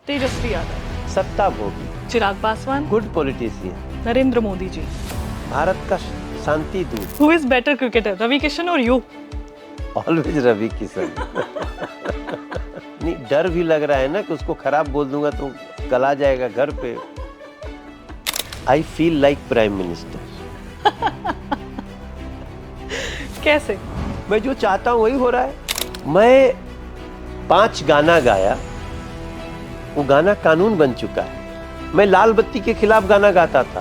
तेजस्वी यादव, सत्ता भोगी, Chirag Paswan, good politician, Narendra Modi ji. Bharat का शांति दूत। Who is better cricketer, Ravi Kishan और you? ऑलवेज रवि किशन। नहीं, डर भी लग रहा है ना कि उसको खराब बोल दूंगा तो कल आ जाएगा घर पे। I feel like prime minister. कैसे? मैं जो चाहता हूँ वही हो रहा है। मैं 5 गाना गाया, वो गाना कानून बन चुका है। मैं लाल बत्ती के खिलाफ गाना गाता था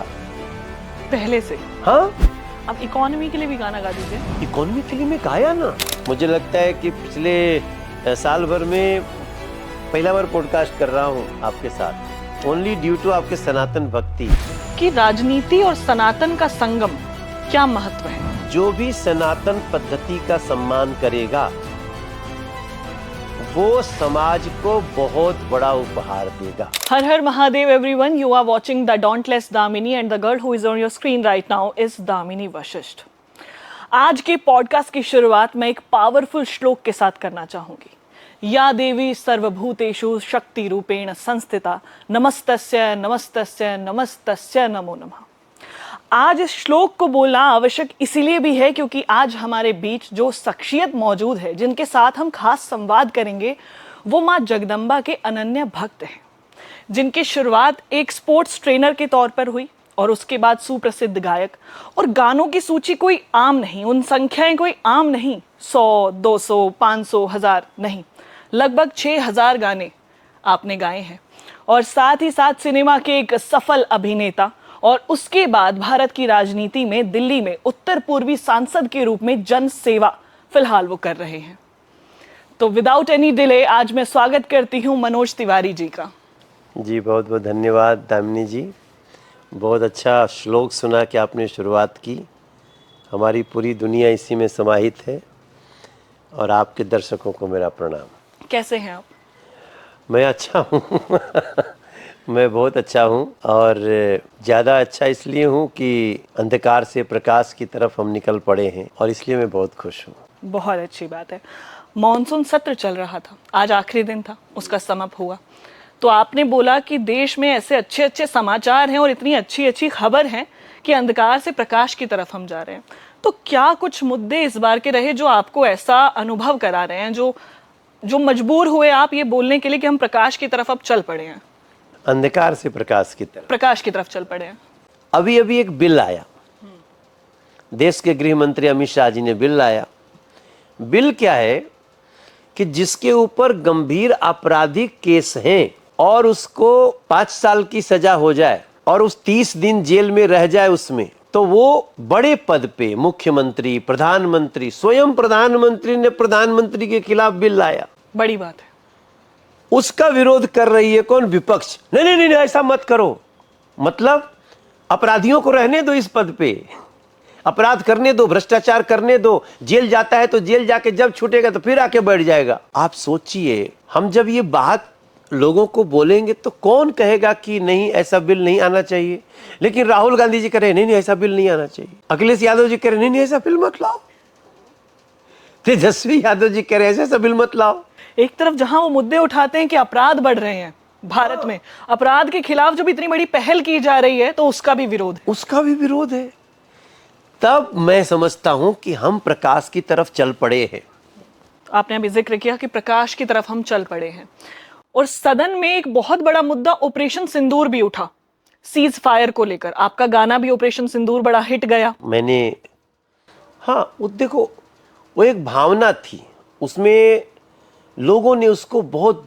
पहले से। हाँ, अब इकोनॉमी के लिए भी गाना गा दीजिए। इकोनॉमी के लिए मैं गाया ना। मुझे लगता है कि पिछले साल भर में पहला बार पॉडकास्ट कर रहा हूँ आपके साथ, ओनली ड्यू टू आपके सनातन भक्ति। कि राजनीति और सनातन का संगम क्या महत्व है? जो भी सनातन पद्धति का सम्मान करेगा वो समाज को बहुत बड़ा उपहार देगा। हर हर Mahadev everyone, you are watching the Dauntless Damini and the girl who is on your screen right now is Damini Vashisht। आज के पॉडकास्ट की शुरुआत मैं एक पावरफुल श्लोक के साथ करना चाहूंगी। या देवी सर्वभूतेषु शक्ति रूपेण संस्थिता नमस्तस्य नमस्तस्य नमस्तस्य नमो नमः। आज इस श्लोक को बोलना आवश्यक इसीलिए भी है क्योंकि आज हमारे बीच जो शख्सियत मौजूद है जिनके साथ हम खास संवाद करेंगे वो माँ जगदम्बा के अनन्य भक्त हैं, जिनकी शुरुआत एक स्पोर्ट्स ट्रेनर के तौर पर हुई और उसके बाद सुप्रसिद्ध गायक। और गानों की सूची कोई आम नहीं, उन संख्याएं कोई आम नहीं, 100, 200, 500, 1000 नहीं, लगभग 6000 गाने आपने गाए हैं। और साथ ही साथ सिनेमा के एक सफल अभिनेता और उसके बाद भारत की राजनीति में दिल्ली में उत्तर पूर्वी सांसद के रूप में जन सेवा फिलहाल वो कर रहे हैं। तो विदाउट एनी डिले आज मैं स्वागत करती हूँ मनोज तिवारी जी का। जी बहुत बहुत धन्यवाद दामिनी जी, बहुत अच्छा श्लोक सुना कि आपने शुरुआत की। हमारी पूरी दुनिया इसी में समाहित है और आपके दर्शकों को मेरा प्रणाम। कैसे हैं आप? मैं अच्छा हूँ। मैं बहुत अच्छा हूँ और ज़्यादा अच्छा इसलिए हूँ कि अंधकार से प्रकाश की तरफ हम निकल पड़े हैं और इसलिए मैं बहुत खुश हूँ। बहुत अच्छी बात है। मॉनसून सत्र चल रहा था, आज आखिरी दिन था, उसका समाप्त हुआ। तो आपने बोला कि देश में ऐसे अच्छे अच्छे समाचार हैं और इतनी अच्छी अच्छी खबर है कि अंधकार से प्रकाश की तरफ हम जा रहे हैं। तो क्या कुछ मुद्दे इस बार के रहे जो आपको ऐसा अनुभव करा रहे हैं, जो मजबूर हुए आप ये बोलने के लिए कि हम प्रकाश की तरफ अब चल पड़े हैं? अंधकार से प्रकाश की तरफ चल पड़े हैं। अभी अभी एक बिल आया, देश के गृह मंत्री अमित शाह जी ने बिल लाया। बिल क्या है कि जिसके ऊपर गंभीर आपराधिक केस हैं और उसको 5 साल की सजा हो जाए और उस 30 दिन जेल में रह जाए उसमें, तो वो बड़े पद पे मुख्यमंत्री, प्रधानमंत्री, स्वयं प्रधानमंत्री ने प्रधानमंत्री के खिलाफ बिल लाया। बड़ी बात है। उसका विरोध कर रही है कौन? विपक्ष। नहीं नहीं नहीं, ऐसा मत करो, मतलब अपराधियों को रहने दो इस पद पे, अपराध करने दो, भ्रष्टाचार करने दो, जेल जाता है तो जेल जाके जब छूटेगा तो फिर आके बैठ जाएगा। आप सोचिए, हम जब ये बात लोगों को बोलेंगे तो कौन कहेगा कि नहीं ऐसा बिल नहीं आना चाहिए? लेकिन राहुल गांधी जी कह रहे नहीं नहीं ऐसा बिल नहीं आना चाहिए, अखिलेश यादव जी कह रहे नहीं नहीं ऐसा बिल मत लाओ, तेजस्वी यादव जी कह रहे ऐसा बिल मत लाओ। एक तरफ जहां वो मुद्दे उठाते हैं कि अपराध बढ़ रहे हैं भारत में, अपराध के खिलाफ जब इतनी बड़ी पहल की जा रही है तो उसका भी विरोध है। तब मैं समझता हूं कि हम प्रकाश की तरफ चल पड़े हैं। आपने अभी जिक्र किया कि प्रकाश की तरफ हम चल पड़े हैं और सदन में एक बहुत बड़ा मुद्दा ऑपरेशन सिंदूर भी उठा, सीज फायर को लेकर। आपका गाना भी ऑपरेशन सिंदूर बड़ा हिट गया। वो देखो, वो एक भावना थी, उसमें लोगों ने उसको बहुत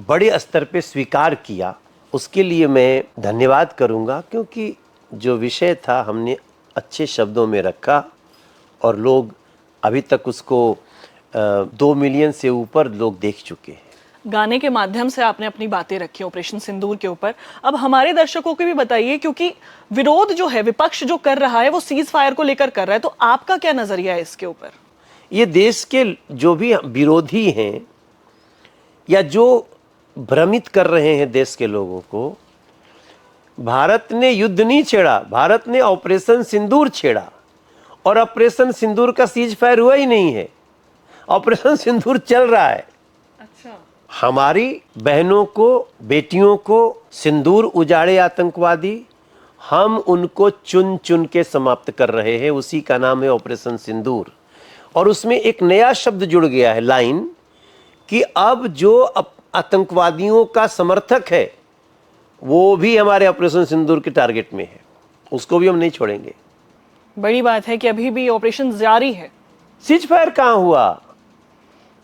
बड़े स्तर पे स्वीकार किया। उसके लिए मैं धन्यवाद करूंगा क्योंकि जो विषय था हमने अच्छे शब्दों में रखा और लोग अभी तक उसको 2 मिलियन से ऊपर लोग देख चुके हैं। गाने के माध्यम से आपने अपनी बातें रखी ऑपरेशन सिंदूर के ऊपर। अब हमारे दर्शकों को भी बताइए, क्योंकि विरोध जो है, विपक्ष जो कर रहा है वो सीज फायर को लेकर कर रहा है, तो आपका क्या नजरिया है इसके ऊपर? ये देश के जो भी विरोधी हैं या जो भ्रमित कर रहे हैं देश के लोगों को, भारत ने युद्ध नहीं छेड़ा, भारत ने ऑपरेशन सिंदूर छेड़ा और ऑपरेशन सिंदूर का सीज फायर हुआ ही नहीं है, ऑपरेशन सिंदूर चल रहा है। अच्छा। हमारी बहनों को, बेटियों को सिंदूर उजाड़े आतंकवादी, हम उनको चुन चुन के समाप्त कर रहे हैं। उसी का नाम है ऑपरेशन सिंदूर। और उसमें एक नया शब्द जुड़ गया है, लाइन, कि अब जो आतंकवादियों का समर्थक है वो भी हमारे ऑपरेशन सिंदूर के टारगेट में है, उसको भी हम नहीं छोड़ेंगे। बड़ी बात है कि अभी भी ऑपरेशन जारी है। सीज फायर कहाँ हुआ?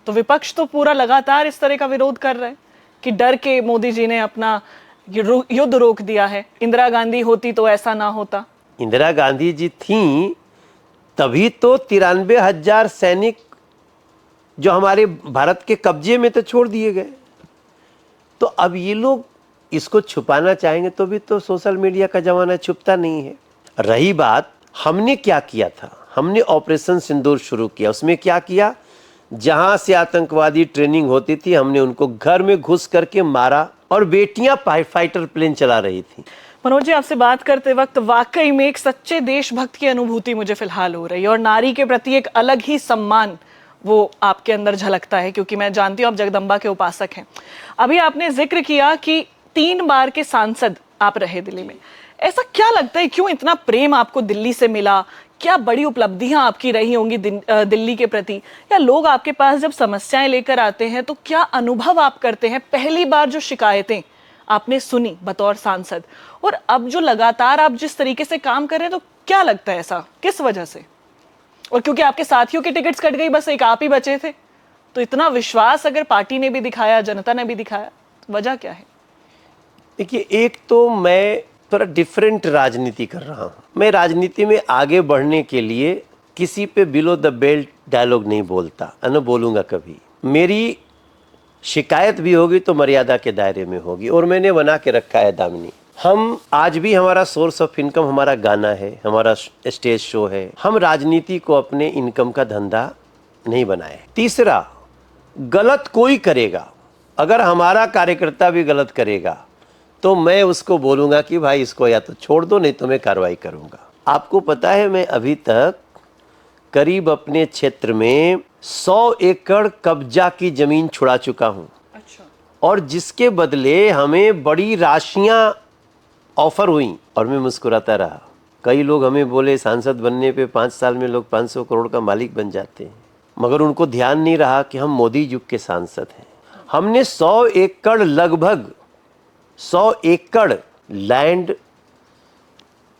तो विपक्ष तो पूरा लगातार इस तरह का विरोध कर रहा है कि डर के मोदी जी ने अपना युद्ध रोक दिया है। इंदिरा गांधी होती तो ऐसा ना होता। इंदिरा गांधी जी थी तभी तो 93,000 सैनिक जो हमारे भारत के कब्जे में तो छोड़ दिए गए। तो अब ये लोग इसको छुपाना चाहेंगे तो भी तो सोशल मीडिया का जमाना छुपता नहीं है। रही बात, हमने क्या किया था, हमने ऑपरेशन सिंदूर शुरू किया। उसमें क्या किया, जहां से आतंकवादी ट्रेनिंग होती थी हमने उनको घर में घुस करके मारा, और बेटियां फाइटर प्लेन चला रही थी। मनोज जी, आपसे बात करते वक्त वाकई में एक सच्चे देशभक्त की अनुभूति मुझे फिलहाल हो रही है, और नारी के प्रति एक अलग ही सम्मान वो आपके अंदर झलकता है, क्योंकि मैं जानती हूँ आप जगदम्बा के उपासक हैं। अभी आपने जिक्र किया कि 3 बार के सांसद आप रहे दिल्ली में। ऐसा क्या लगता है, क्यों इतना प्रेम आपको दिल्ली से मिला? क्या बड़ी उपलब्धियां आपकी रही होंगी दिल्ली के प्रति, या लोग आपके पास जब समस्याएं लेकर आते हैं तो क्या अनुभव आप करते हैं? पहली बार जो शिकायतें आपने सुनी बतौर सांसद, और अब जो लगातार आप जिस तरीके से काम कर रहे हैं, तो क्या लगता है ऐसा किस वजह से? और क्योंकि आपके साथियों की टिकट्स कट गई, बस एक आप ही बचे थे, तो इतना विश्वास अगर पार्टी ने भी दिखाया, जनता ने भी दिखाया, तो वजह क्या है? देखिए, एक तो मैं थोड़ा डिफरेंट राजनीति कर रहा हूँ। मैं राजनीति में आगे बढ़ने के लिए किसी पे बिलो द बेल्ट डायलॉग नहीं बोलता, न बोलूँगा कभी। मेरी शिकायत भी होगी तो मर्यादा के दायरे में होगी, और मैंने बना के रखा है दामिनी। हम आज भी, हमारा सोर्स ऑफ इनकम हमारा गाना है, हमारा स्टेज शो है। हम राजनीति को अपने इनकम का धंधा नहीं बनाए। तीसरा, गलत कोई करेगा, अगर हमारा कार्यकर्ता भी गलत करेगा तो मैं उसको बोलूँगा कि भाई इसको या तो छोड़ दो, नहीं तो मैं कार्रवाई करूँगा। आपको पता है, मैं अभी तक करीब अपने क्षेत्र में 100 एकड़ कब्जा की ज़मीन छुड़ा चुका हूँ। अच्छा। और जिसके बदले हमें बड़ी राशियाँ ऑफर हुई, और मैं मुस्कुराता रहा। कई लोग हमें बोले सांसद बनने पे 5 साल में लोग 500 करोड़ का मालिक बन जाते हैं, मगर उनको ध्यान नहीं रहा कि हम मोदी युग के सांसद हैं। हमने 100 एकड़, लगभग 100 एकड़ लैंड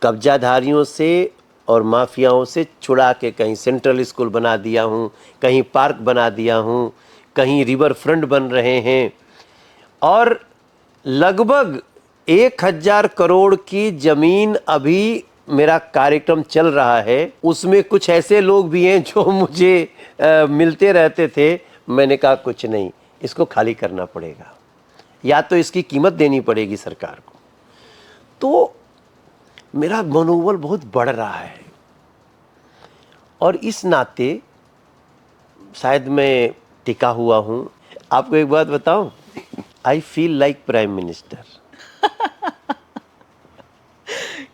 कब्जाधारियों से और माफियाओं से छुड़ा के कहीं सेंट्रल स्कूल बना दिया हूँ, कहीं पार्क बना दिया हूँ, कहीं रिवर फ्रंट बन रहे हैं, और लगभग 1000 करोड़ की जमीन अभी मेरा कार्यक्रम चल रहा है। उसमें कुछ ऐसे लोग भी हैं जो मुझे मिलते रहते थे। मैंने कहा कुछ नहीं, इसको खाली करना पड़ेगा, या तो इसकी कीमत देनी पड़ेगी सरकार को। तो मेरा मनोबल बहुत बढ़ रहा है, और इस नाते शायद मैं टिका हुआ हूँ। आपको एक बात बताऊं, I feel like prime minister.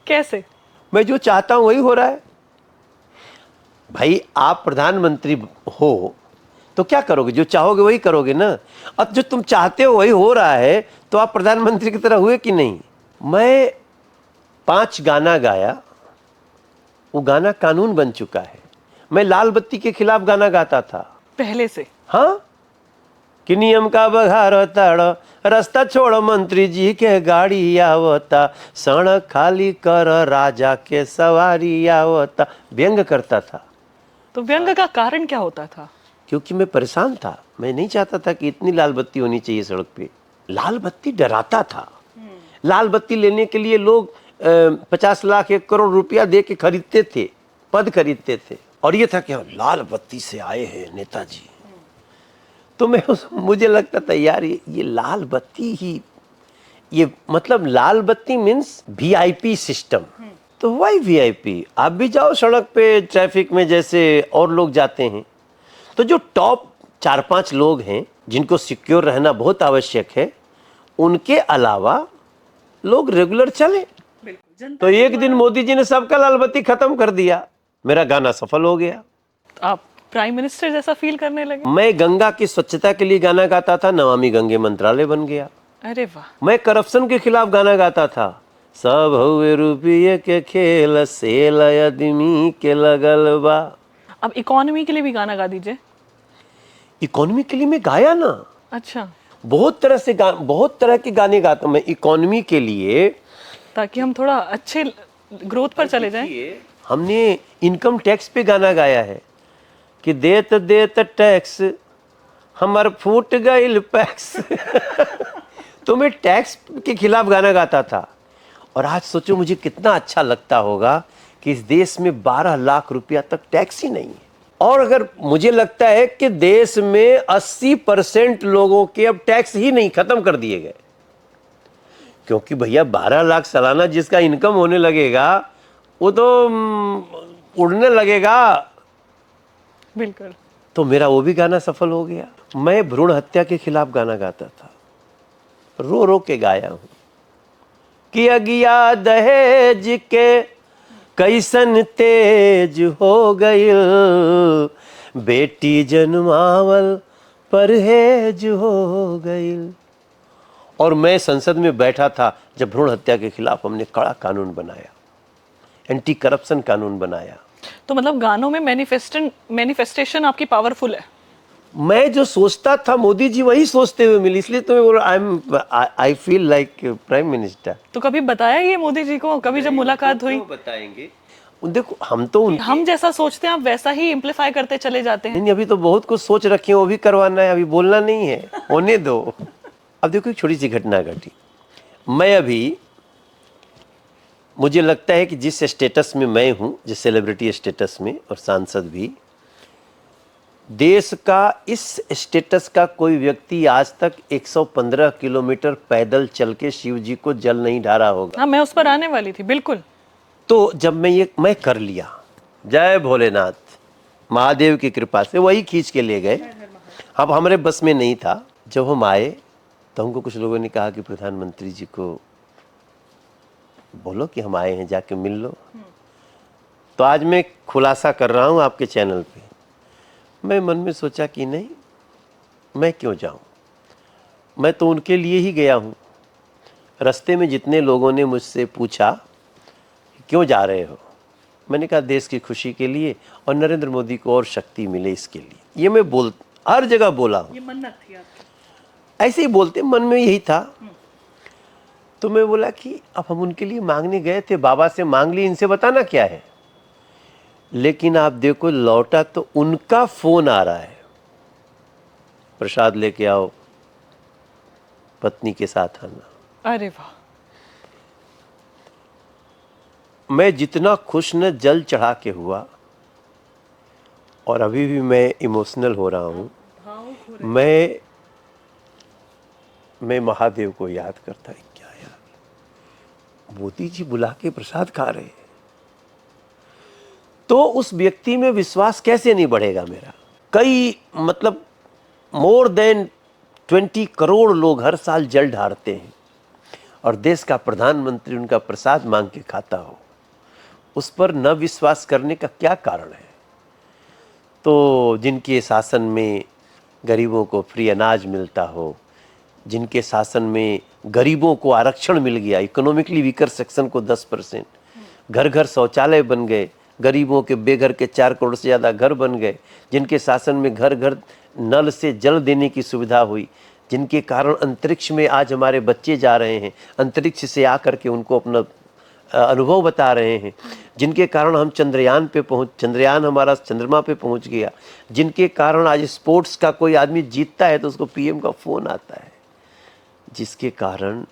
कैसे? मैं जो चाहता हूं वही हो रहा है। भाई, आप प्रधानमंत्री हो तो क्या करोगे? जो चाहोगे वही करोगे ना। अब जो तुम चाहते हो वही हो रहा है, तो आप प्रधानमंत्री की तरह हुए कि नहीं? मैं 5 गाना गाया, वो गाना कानून बन चुका है। मैं लाल बत्ती के खिलाफ गाना गाता था पहले से। हाँ, कि नियम का बघार ताड़, रास्ता छोड़ मंत्री जी के गाड़ी आवता, सड़क खाली कर राजा के सवारी आवता, व्यंग करता था। तो व्यंग का कारण क्या होता था? क्योंकि मैं परेशान था। मैं नहीं चाहता था कि इतनी लाल बत्ती होनी चाहिए सड़क पे। लाल बत्ती डराता था। लाल बत्ती लेने के लिए लोग 50 लाख 1 करोड़ रुपया दे के खरीदते थे, पद खरीदते थे, और ये था कि लाल बत्ती से आए हैं नेताजी। तो मुझे लगता था यार ये लाल बत्ती ही, ये मतलब लाल बत्ती मीन्स VIP सिस्टम। तो वाई VIP? आप भी जाओ सड़क पे ट्रैफिक में जैसे और लोग जाते हैं। तो जो टॉप 4-5 लोग हैं जिनको सिक्योर रहना बहुत आवश्यक है, उनके अलावा लोग रेगुलर चले। तो एक दिन मोदी जी ने सबका लाल बत्ती खत्म कर दिया, मेरा गाना सफल हो गया। आप प्राइम मिनिस्टर जैसा फील करने लगे? मैं गंगा की स्वच्छता के लिए गाना गाता था, नमामि गंगे मंत्रालय बन गया। अरे वाह। मैं करप्शन के खिलाफ गाना गाता था, सब हुए रुपये के खेल सेल आदमी के लगल बा। अब इकोनॉमी के लिए भी गाना गा दीजिए। इकोनॉमी के लिए मैं गाया ना, अच्छा, बहुत तरह के गाने गाता हूं मैं इकोनॉमी के लिए, ताकि हम थोड़ा अच्छे ग्रोथ पर चले जाएं। हमने इनकम टैक्स पे गाना गाया है कि देत देत टैक्स हमार फूट गईल पैक्स तो मैं टैक्स के खिलाफ गाना गाता था। और आज सोचो मुझे कितना अच्छा लगता होगा कि इस देश में 12 लाख रुपया तक टैक्स ही नहीं है। और अगर मुझे लगता है कि देश में 80% लोगों के अब टैक्स ही नहीं, खत्म कर दिए गए, क्योंकि भैया 12 लाख सालाना जिसका इनकम होने लगेगा वो तो उड़ने लगेगा। बिल्कुल। तो मेरा वो भी गाना सफल हो गया। मैं भ्रूण हत्या के खिलाफ गाना गाता था, रो रो के गाया हूं कि अगिया दहेज के कैसन तेज हो गई, बेटी जन्मावल परहेज हो गई। और मैं संसद में बैठा था जब भ्रूण हत्या के खिलाफ हमने कड़ा कानून बनाया, एंटी करप्शन कानून बनाया। तो मतलब गानों में मैनिफेस्टेशन आपकी पावरफुल है। मैं जो सोचता था मोदी जी वही सोचते हुए मिले, इसलिए तो मैं बोल रहा I feel like prime minister. तो कभी बताया ये मोदी जी को, कभी जब मुलाकात हुई? बताएंगे। देखो हम जैसा सोचते हैं आप वैसा ही इम्प्लीफाई करते चले जाते हैं। नहीं, अभी तो बहुत कुछ सोच रखे हैं, वो भी करवाना है, अभी बोलना नहीं है, होने दो। अब देखो एक छोटी सी घटना घटी। मैं अभी, मुझे लगता है कि जिस स्टेटस में मैं हूं, जिस सेलिब्रिटी स्टेटस में और सांसद भी, देश का इस स्टेटस का कोई व्यक्ति आज तक 115 किलोमीटर पैदल चल के शिव जी को जल नहीं ढारा होगा। हाँ, मैं उस पर आने वाली थी, बिल्कुल। तो जब मैं कर लिया, जय भोलेनाथ, महादेव की कृपा से वही खींच के ले गए। अब हमारे बस में नहीं था। जब हम आए तो हमको कुछ लोगों ने कहा कि प्रधानमंत्री जी को बोलो कि हम आए हैं, जाके मिल लो। तो आज मैं खुलासा कर रहा हूं आपके चैनल पे। मैं मन में सोचा कि नहीं, मैं क्यों जाऊं, मैं तो उनके लिए ही गया हूं। रास्ते में जितने लोगों ने मुझसे पूछा क्यों जा रहे हो, मैंने कहा देश की खुशी के लिए और नरेंद्र मोदी को और शक्ति मिले इसके लिए। ये मैं हर जगह बोला हूं। ये मन्नत थी आपकी? ऐसे ही बोलते, मन में यही था। तो मैं बोला कि अब हम उनके लिए मांगने गए थे, बाबा से मांग ली, इनसे बताना क्या है। लेकिन आप देखो, लौटा तो उनका फोन आ रहा है, प्रसाद लेके आओ, पत्नी के साथ आना। अरे वाह। मैं जितना खुश न जल चढ़ा के हुआ, और अभी भी मैं इमोशनल हो रहा हूं। मैं महादेव को याद करता है, क्या यार, मोदी जी बुला के प्रसाद खा रहे हैं, तो उस व्यक्ति में विश्वास कैसे नहीं बढ़ेगा मेरा। मतलब मोर देन 20 करोड़ लोग हर साल जल ढारते हैं, और देश का प्रधानमंत्री उनका प्रसाद मांग के खाता हो, उस पर न विश्वास करने का क्या कारण है। तो जिनके शासन में गरीबों को फ्री अनाज मिलता हो, जिनके शासन में गरीबों को आरक्षण मिल गया, इकोनॉमिकली वीकर सेक्शन को 10%, घर घर शौचालय बन गए, गरीबों के बेघर के 4 करोड़ से ज़्यादा घर बन गए, जिनके शासन में घर घर नल से जल देने की सुविधा हुई, जिनके कारण अंतरिक्ष में आज हमारे बच्चे जा रहे हैं, अंतरिक्ष से आकर के उनको अपना अनुभव बता रहे हैं, जिनके कारण हम चंद्रयान हमारा चंद्रमा पे पहुंच गया, जिनके कारण आज स्पोर्ट्स का कोई आदमी जीतता है तो उसको पीएम का फ़ोन आता है, जिसके कारण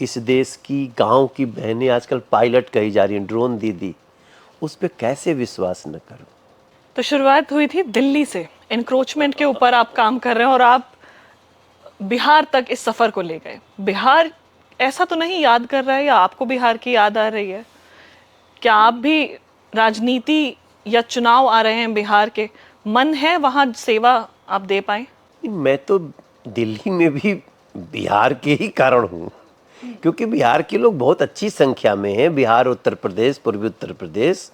इस देश की गांव की बहनें आजकल पायलट कही जा रही हैं, ड्रोन दीदी, उस पर कैसे विश्वास न करो। तो शुरुआत हुई थी दिल्ली से, एनक्रोचमेंट के ऊपर आप काम कर रहे हैं और आप बिहार तक इस सफ़र को ले गए। बिहार ऐसा तो नहीं याद कर रहा है, या आपको बिहार की याद आ रही है? क्या आप भी राजनीति या चुनाव आ रहे हैं बिहार के, मन है वहाँ सेवा आप दे पाए? मैं तो दिल्ली में भी बिहार के ही कारण हूँ, क्योंकि बिहार के लोग बहुत अच्छी संख्या में हैं, बिहार, उत्तर प्रदेश, पूर्वी उत्तर प्रदेश,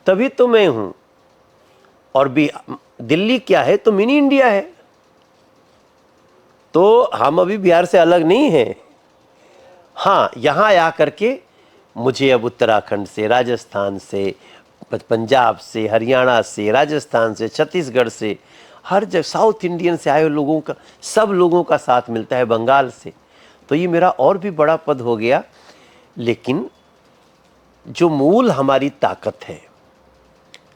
तभी तो मैं हूँ। और भी दिल्ली क्या है तो मिनी इंडिया है। तो हम अभी बिहार से अलग नहीं हैं। हाँ, यहाँ आ करके मुझे अब उत्तराखंड से, राजस्थान से, पंजाब से, हरियाणा से, राजस्थान से, छत्तीसगढ़ से, हर जगह साउथ इंडियन से आए हुए लोगों का, सब लोगों का साथ मिलता है, बंगाल से। तो ये मेरा और भी बड़ा पद हो गया। लेकिन जो मूल हमारी ताकत है,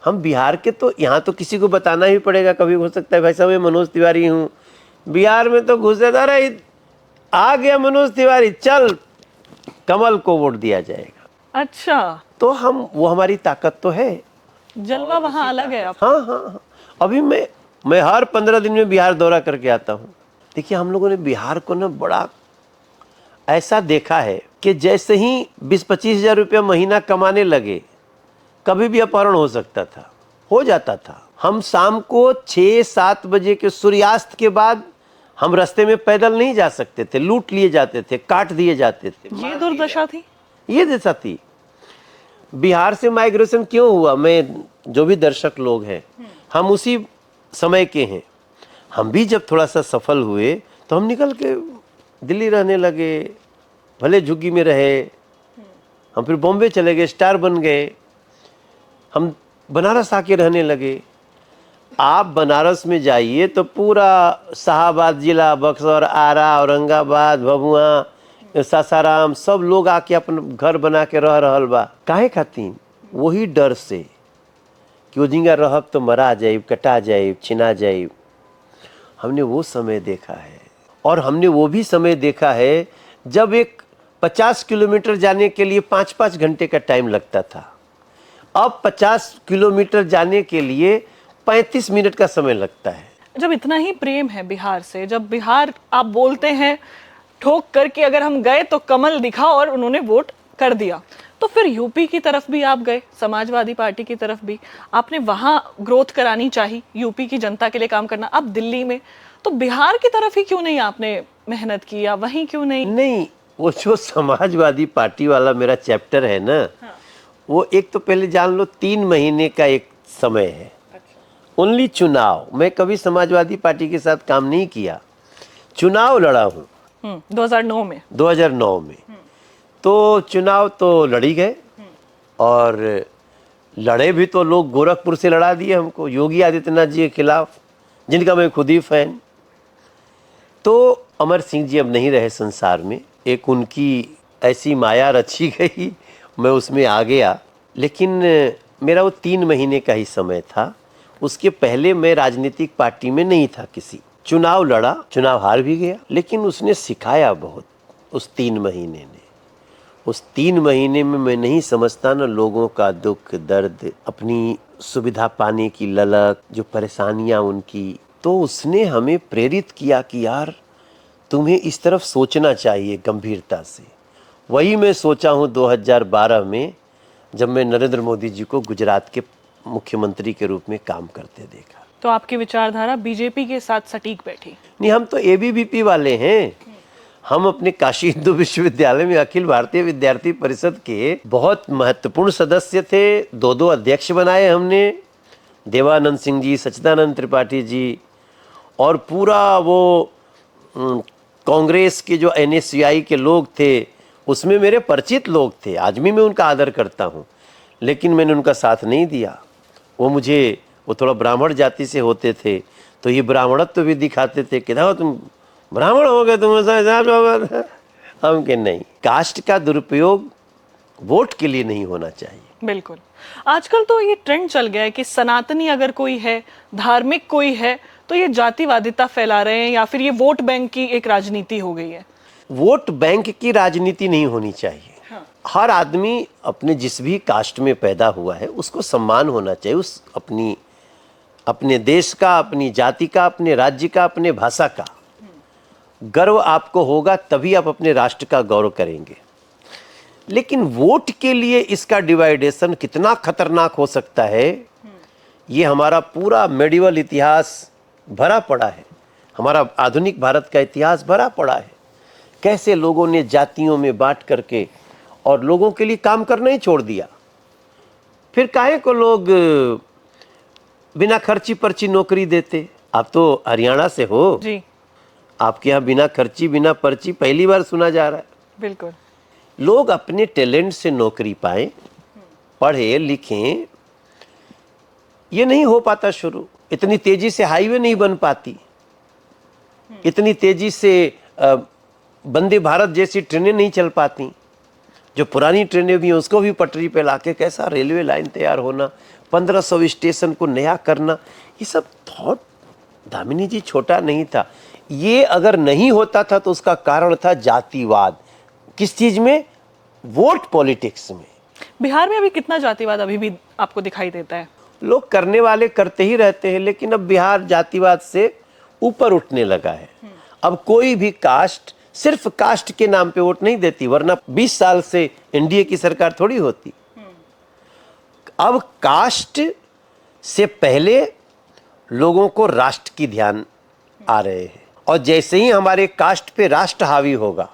हम बिहार के, तो यहाँ तो किसी को बताना ही पड़ेगा। कभी हो सकता है भाई साहब मैं मनोज तिवारी हूँ, बिहार में तो घुसे था रही, आ गया मनोज तिवारी, चल कमल को वोट दिया जाएगा। अच्छा, तो हम, वो हमारी ताकत तो है। जलवा वहाँ अलग है आप। हाँ हाँ हाँ। अभी मैं हर 15 दिन में बिहार दौरा करके आता हूँ। देखिए, हम लोगों ने बिहार को ना बड़ा ऐसा देखा है कि जैसे ही 20-25 हज़ार रुपया महीना कमाने लगे, कभी भी अपहरण हो सकता था, हो जाता था। हम शाम को 6-7 बजे के सूर्यास्त के बाद हम रास्ते में पैदल नहीं जा सकते थे, लूट लिए जाते थे, काट दिए जाते थे। ये दुर्दशा थी। ये दशा थी। बिहार से माइग्रेशन क्यों हुआ, मैं, जो भी दर्शक लोग हैं, हम उसी समय के हैं। हम भी जब थोड़ा सा सफल हुए तो हम निकल के दिल्ली रहने लगे, भले झुग्गी में रहे। हम फिर बॉम्बे चले गए, स्टार बन गए। हम बनारस आके रहने लगे। आप बनारस में जाइए तो पूरा शाहाबाद जिला, बक्सर, आरा, औरंगाबाद, भभुआ, सासाराम, सब लोग आके अपन घर बना के रह रहल बा। काहे खातिर? वही डर से कि वो जिंगा रहब तो मरा जाइब, कटा जाइब, छिना जाइब। हमने वो समय देखा है। और हमने वो भी समय देखा है जब एक 50 किलोमीटर जाने के लिए 5-5 घंटे का टाइम लगता था। अब 50 किलोमीटर जाने के लिए 35 मिनट का समय लगता है। जब इतना ही प्रेम है बिहार से, जब बिहार आप बोलते हैं ठोक करके अगर हम गए तो कमल दिखा और उन्होंने वोट कर दिया, तो फिर यूपी की तरफ भी आप गए, समाजवादी पार्टी की तरफ भी आपने वहां ग्रोथ करानी चाहिए, यूपी की जनता के लिए काम करना। अब दिल्ली में, तो बिहार की तरफ ही क्यों नहीं आपने मेहनत की, या वहीं क्यों नहीं? नहीं, वो जो समाजवादी पार्टी वाला मेरा चैप्टर है ना, हाँ। वो एक तो पहले जान लो 3 महीने का एक समय है। ओनली चुनाव। मैं कभी समाजवादी पार्टी के साथ काम नहीं किया, चुनाव लड़ा हूँ 2009 में। 2009 में। तो चुनाव तो लड़ी गए, और लड़े भी तो लोग गोरखपुर से लड़ा दिए हमको, योगी आदित्यनाथ जी के खिलाफ, जिनका मैं खुद ही फैन। तो अमर सिंह जी अब नहीं रहे संसार में, एक उनकी ऐसी माया रची गई, मैं उसमें आ गया। लेकिन मेरा वो 3 महीने का ही समय था। उसके पहले मैं राजनीतिक पार्टी में नहीं था किसी। चुनाव लड़ा, चुनाव हार भी गया, लेकिन उसने सिखाया बहुत उस 3 महीने ने। उस 3 महीने में मैं नहीं समझता ना, लोगों का दुख दर्द, अपनी सुविधा पाने की ललक, जो परेशानियां उनकी, तो उसने हमें प्रेरित किया कि यार तुम्हें इस तरफ सोचना चाहिए गंभीरता से। वही मैं सोचा हूँ 2012 में, जब मैं नरेंद्र मोदी जी को गुजरात के मुख्यमंत्री के रूप में काम करते देखा। तो आपकी विचारधारा बीजेपी के साथ सटीक बैठी? नहीं, हम तो एबीवीपी वाले हैं। हम अपने काशी हिंदू विश्वविद्यालय में अखिल भारतीय विद्यार्थी परिषद के बहुत महत्वपूर्ण सदस्य थे। 2 अध्यक्ष बनाए हमने, देवानंद सिंह जी, सच्चिदानंद त्रिपाठी जी, और पूरा वो कांग्रेस के जो NSCI के लोग थे, उसमें मेरे परिचित लोग थे। आज भी मैं उनका आदर करता हूँ, लेकिन मैंने उनका साथ नहीं दिया। वो थोड़ा ब्राह्मण जाति से होते थे, तो ये ब्राह्मणत्व भी दिखाते थे कि देखो तुम ब्राह्मण हो गए, तुम ऐसा। हम के नहीं, कास्ट का दुरुपयोग वोट के लिए नहीं होना चाहिए। बिल्कुल। आजकल तो ये ट्रेंड चल गया है कि सनातनी अगर कोई है, धार्मिक कोई है, तो ये जातिवादिता फैला रहे हैं, या फिर ये वोट बैंक की एक राजनीति हो गई है। वोट बैंक की राजनीति नहीं होनी चाहिए। हाँ। हर आदमी अपने जिस भी कास्ट में पैदा हुआ है उसको सम्मान होना चाहिए। उस अपने देश का, अपनी जाति का, अपने राज्य का, अपने भाषा का गर्व आपको होगा, तभी आप अपने राष्ट्र का गौरव करेंगे। लेकिन वोट के लिए इसका डिवाइडेशन कितना खतरनाक हो सकता है, ये हमारा पूरा मेडिवल इतिहास भरा पड़ा है, हमारा आधुनिक भारत का इतिहास भरा पड़ा है। कैसे लोगों ने जातियों में बांट करके और लोगों के लिए काम करना ही छोड़ दिया। फिर काहे को लोग बिना खर्ची पर्ची नौकरी देते। आप तो हरियाणा से हो, जी आपके यहाँ बिना खर्ची बिना पर्ची पहली बार सुना जा रहा है। बिल्कुल। लोग अपने टैलेंट से नौकरी पाएं, पढ़े लिखें, ये नहीं हो पाता शुरू। इतनी तेजी से हाईवे नहीं बन पाती, इतनी तेजी से वंदे भारत जैसी ट्रेनें नहीं चल पाती। जो पुरानी ट्रेनें भी हैं उसको भी पटरी पे लाके कैसा रेलवे लाइन तैयार होना, 1500 स्टेशन को नया करना, ये सब थॉट दामिनी जी छोटा नहीं था। ये अगर नहीं होता था तो उसका कारण था जातिवाद। किस चीज में? वोट पॉलिटिक्स में। बिहार में अभी कितना जातिवाद अभी भी आपको दिखाई देता है? लोग करने वाले करते ही रहते हैं, लेकिन अब बिहार जातिवाद से ऊपर उठने लगा है। अब कोई भी कास्ट सिर्फ कास्ट के नाम पे वोट नहीं देती, वरना 20 साल से एनडीए की सरकार थोड़ी होती। अब कास्ट से पहले लोगों को राष्ट्र की ध्यान आ रहे हैं, और जैसे ही हमारे कास्ट पे राष्ट्र हावी होगा,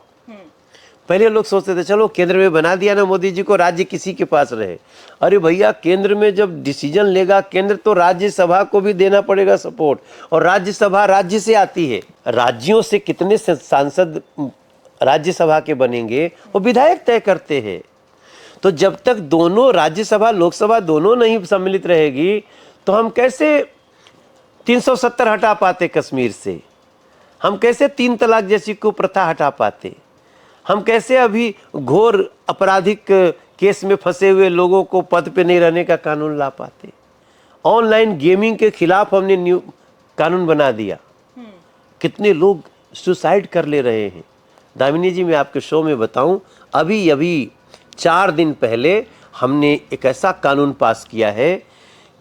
पहले लोग सोचते थे चलो केंद्र में बना दिया ना मोदी जी को, राज्य किसी के पास रहे। अरे भैया, केंद्र में जब डिसीजन लेगा केंद्र, तो राज्यसभा को भी देना पड़ेगा सपोर्ट, और राज्यसभा राज्य से आती है। राज्यों से कितने सांसद राज्यसभा के बनेंगे वो विधायक तय करते हैं। तो जब तक दोनों राज्यसभा लोकसभा दोनों नहीं सम्मिलित रहेगी, तो हम कैसे 370 हटा पाते कश्मीर से? हम कैसे 3 तलाक जैसी कुप्रथा हटा पाते? हम कैसे अभी घोर आपराधिक केस में फंसे हुए लोगों को पद पे नहीं रहने का कानून ला पाते? ऑनलाइन गेमिंग के खिलाफ हमने न्यू कानून बना दिया। कितने लोग सुसाइड कर ले रहे हैं। दामिनी जी, मैं आपके शो में बताऊं, अभी 4 दिन पहले हमने एक ऐसा कानून पास किया है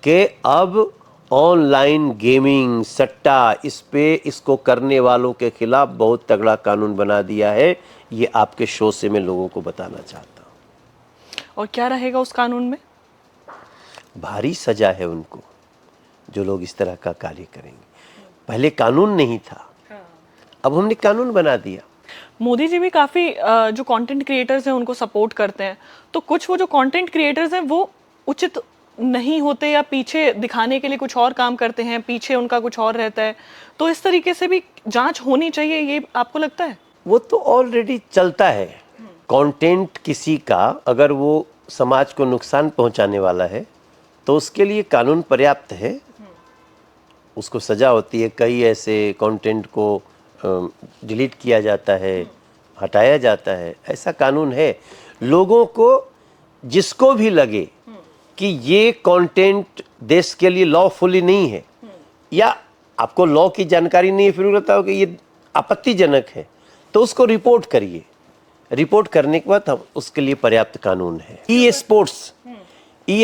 कि अब ऑनलाइन गेमिंग, सट्टा, इसको करने वालों के खिलाफ बहुत तगड़ा कानून बना दिया है। ये आपके शो से मैं लोगों को बताना चाहता हूँ। और क्या रहेगा उस कानून में? भारी सजा है उनको जो लोग इस तरह का कार्य करेंगे। पहले कानून नहीं था, अब हमने कानून बना दिया। मोदी जी भी काफी जो कंटेंट क्रिएटर्स हैं उनको सपोर्ट करते हैं, तो कुछ वो जो कंटेंट क्रिएटर्स हैं वो उचित नहीं होते या पीछे दिखाने के लिए कुछ और काम करते हैं, पीछे उनका कुछ और रहता है, तो इस तरीके से भी जांच होनी चाहिए, ये आपको लगता है? वो तो ऑलरेडी चलता है। कंटेंट किसी का अगर वो समाज को नुकसान पहुंचाने वाला है तो उसके लिए कानून पर्याप्त है, उसको सजा होती है। कई ऐसे कंटेंट को डिलीट किया जाता है, हटाया जाता है, ऐसा कानून है। लोगों को जिसको भी लगे कि ये कंटेंट देश के लिए लॉफुली नहीं है, या आपको लॉ की जानकारी नहीं है, फिर लगता हो कि ये आपत्तिजनक है, तो उसको रिपोर्ट करिए। रिपोर्ट करने के बाद हम उसके लिए पर्याप्त कानून है। ई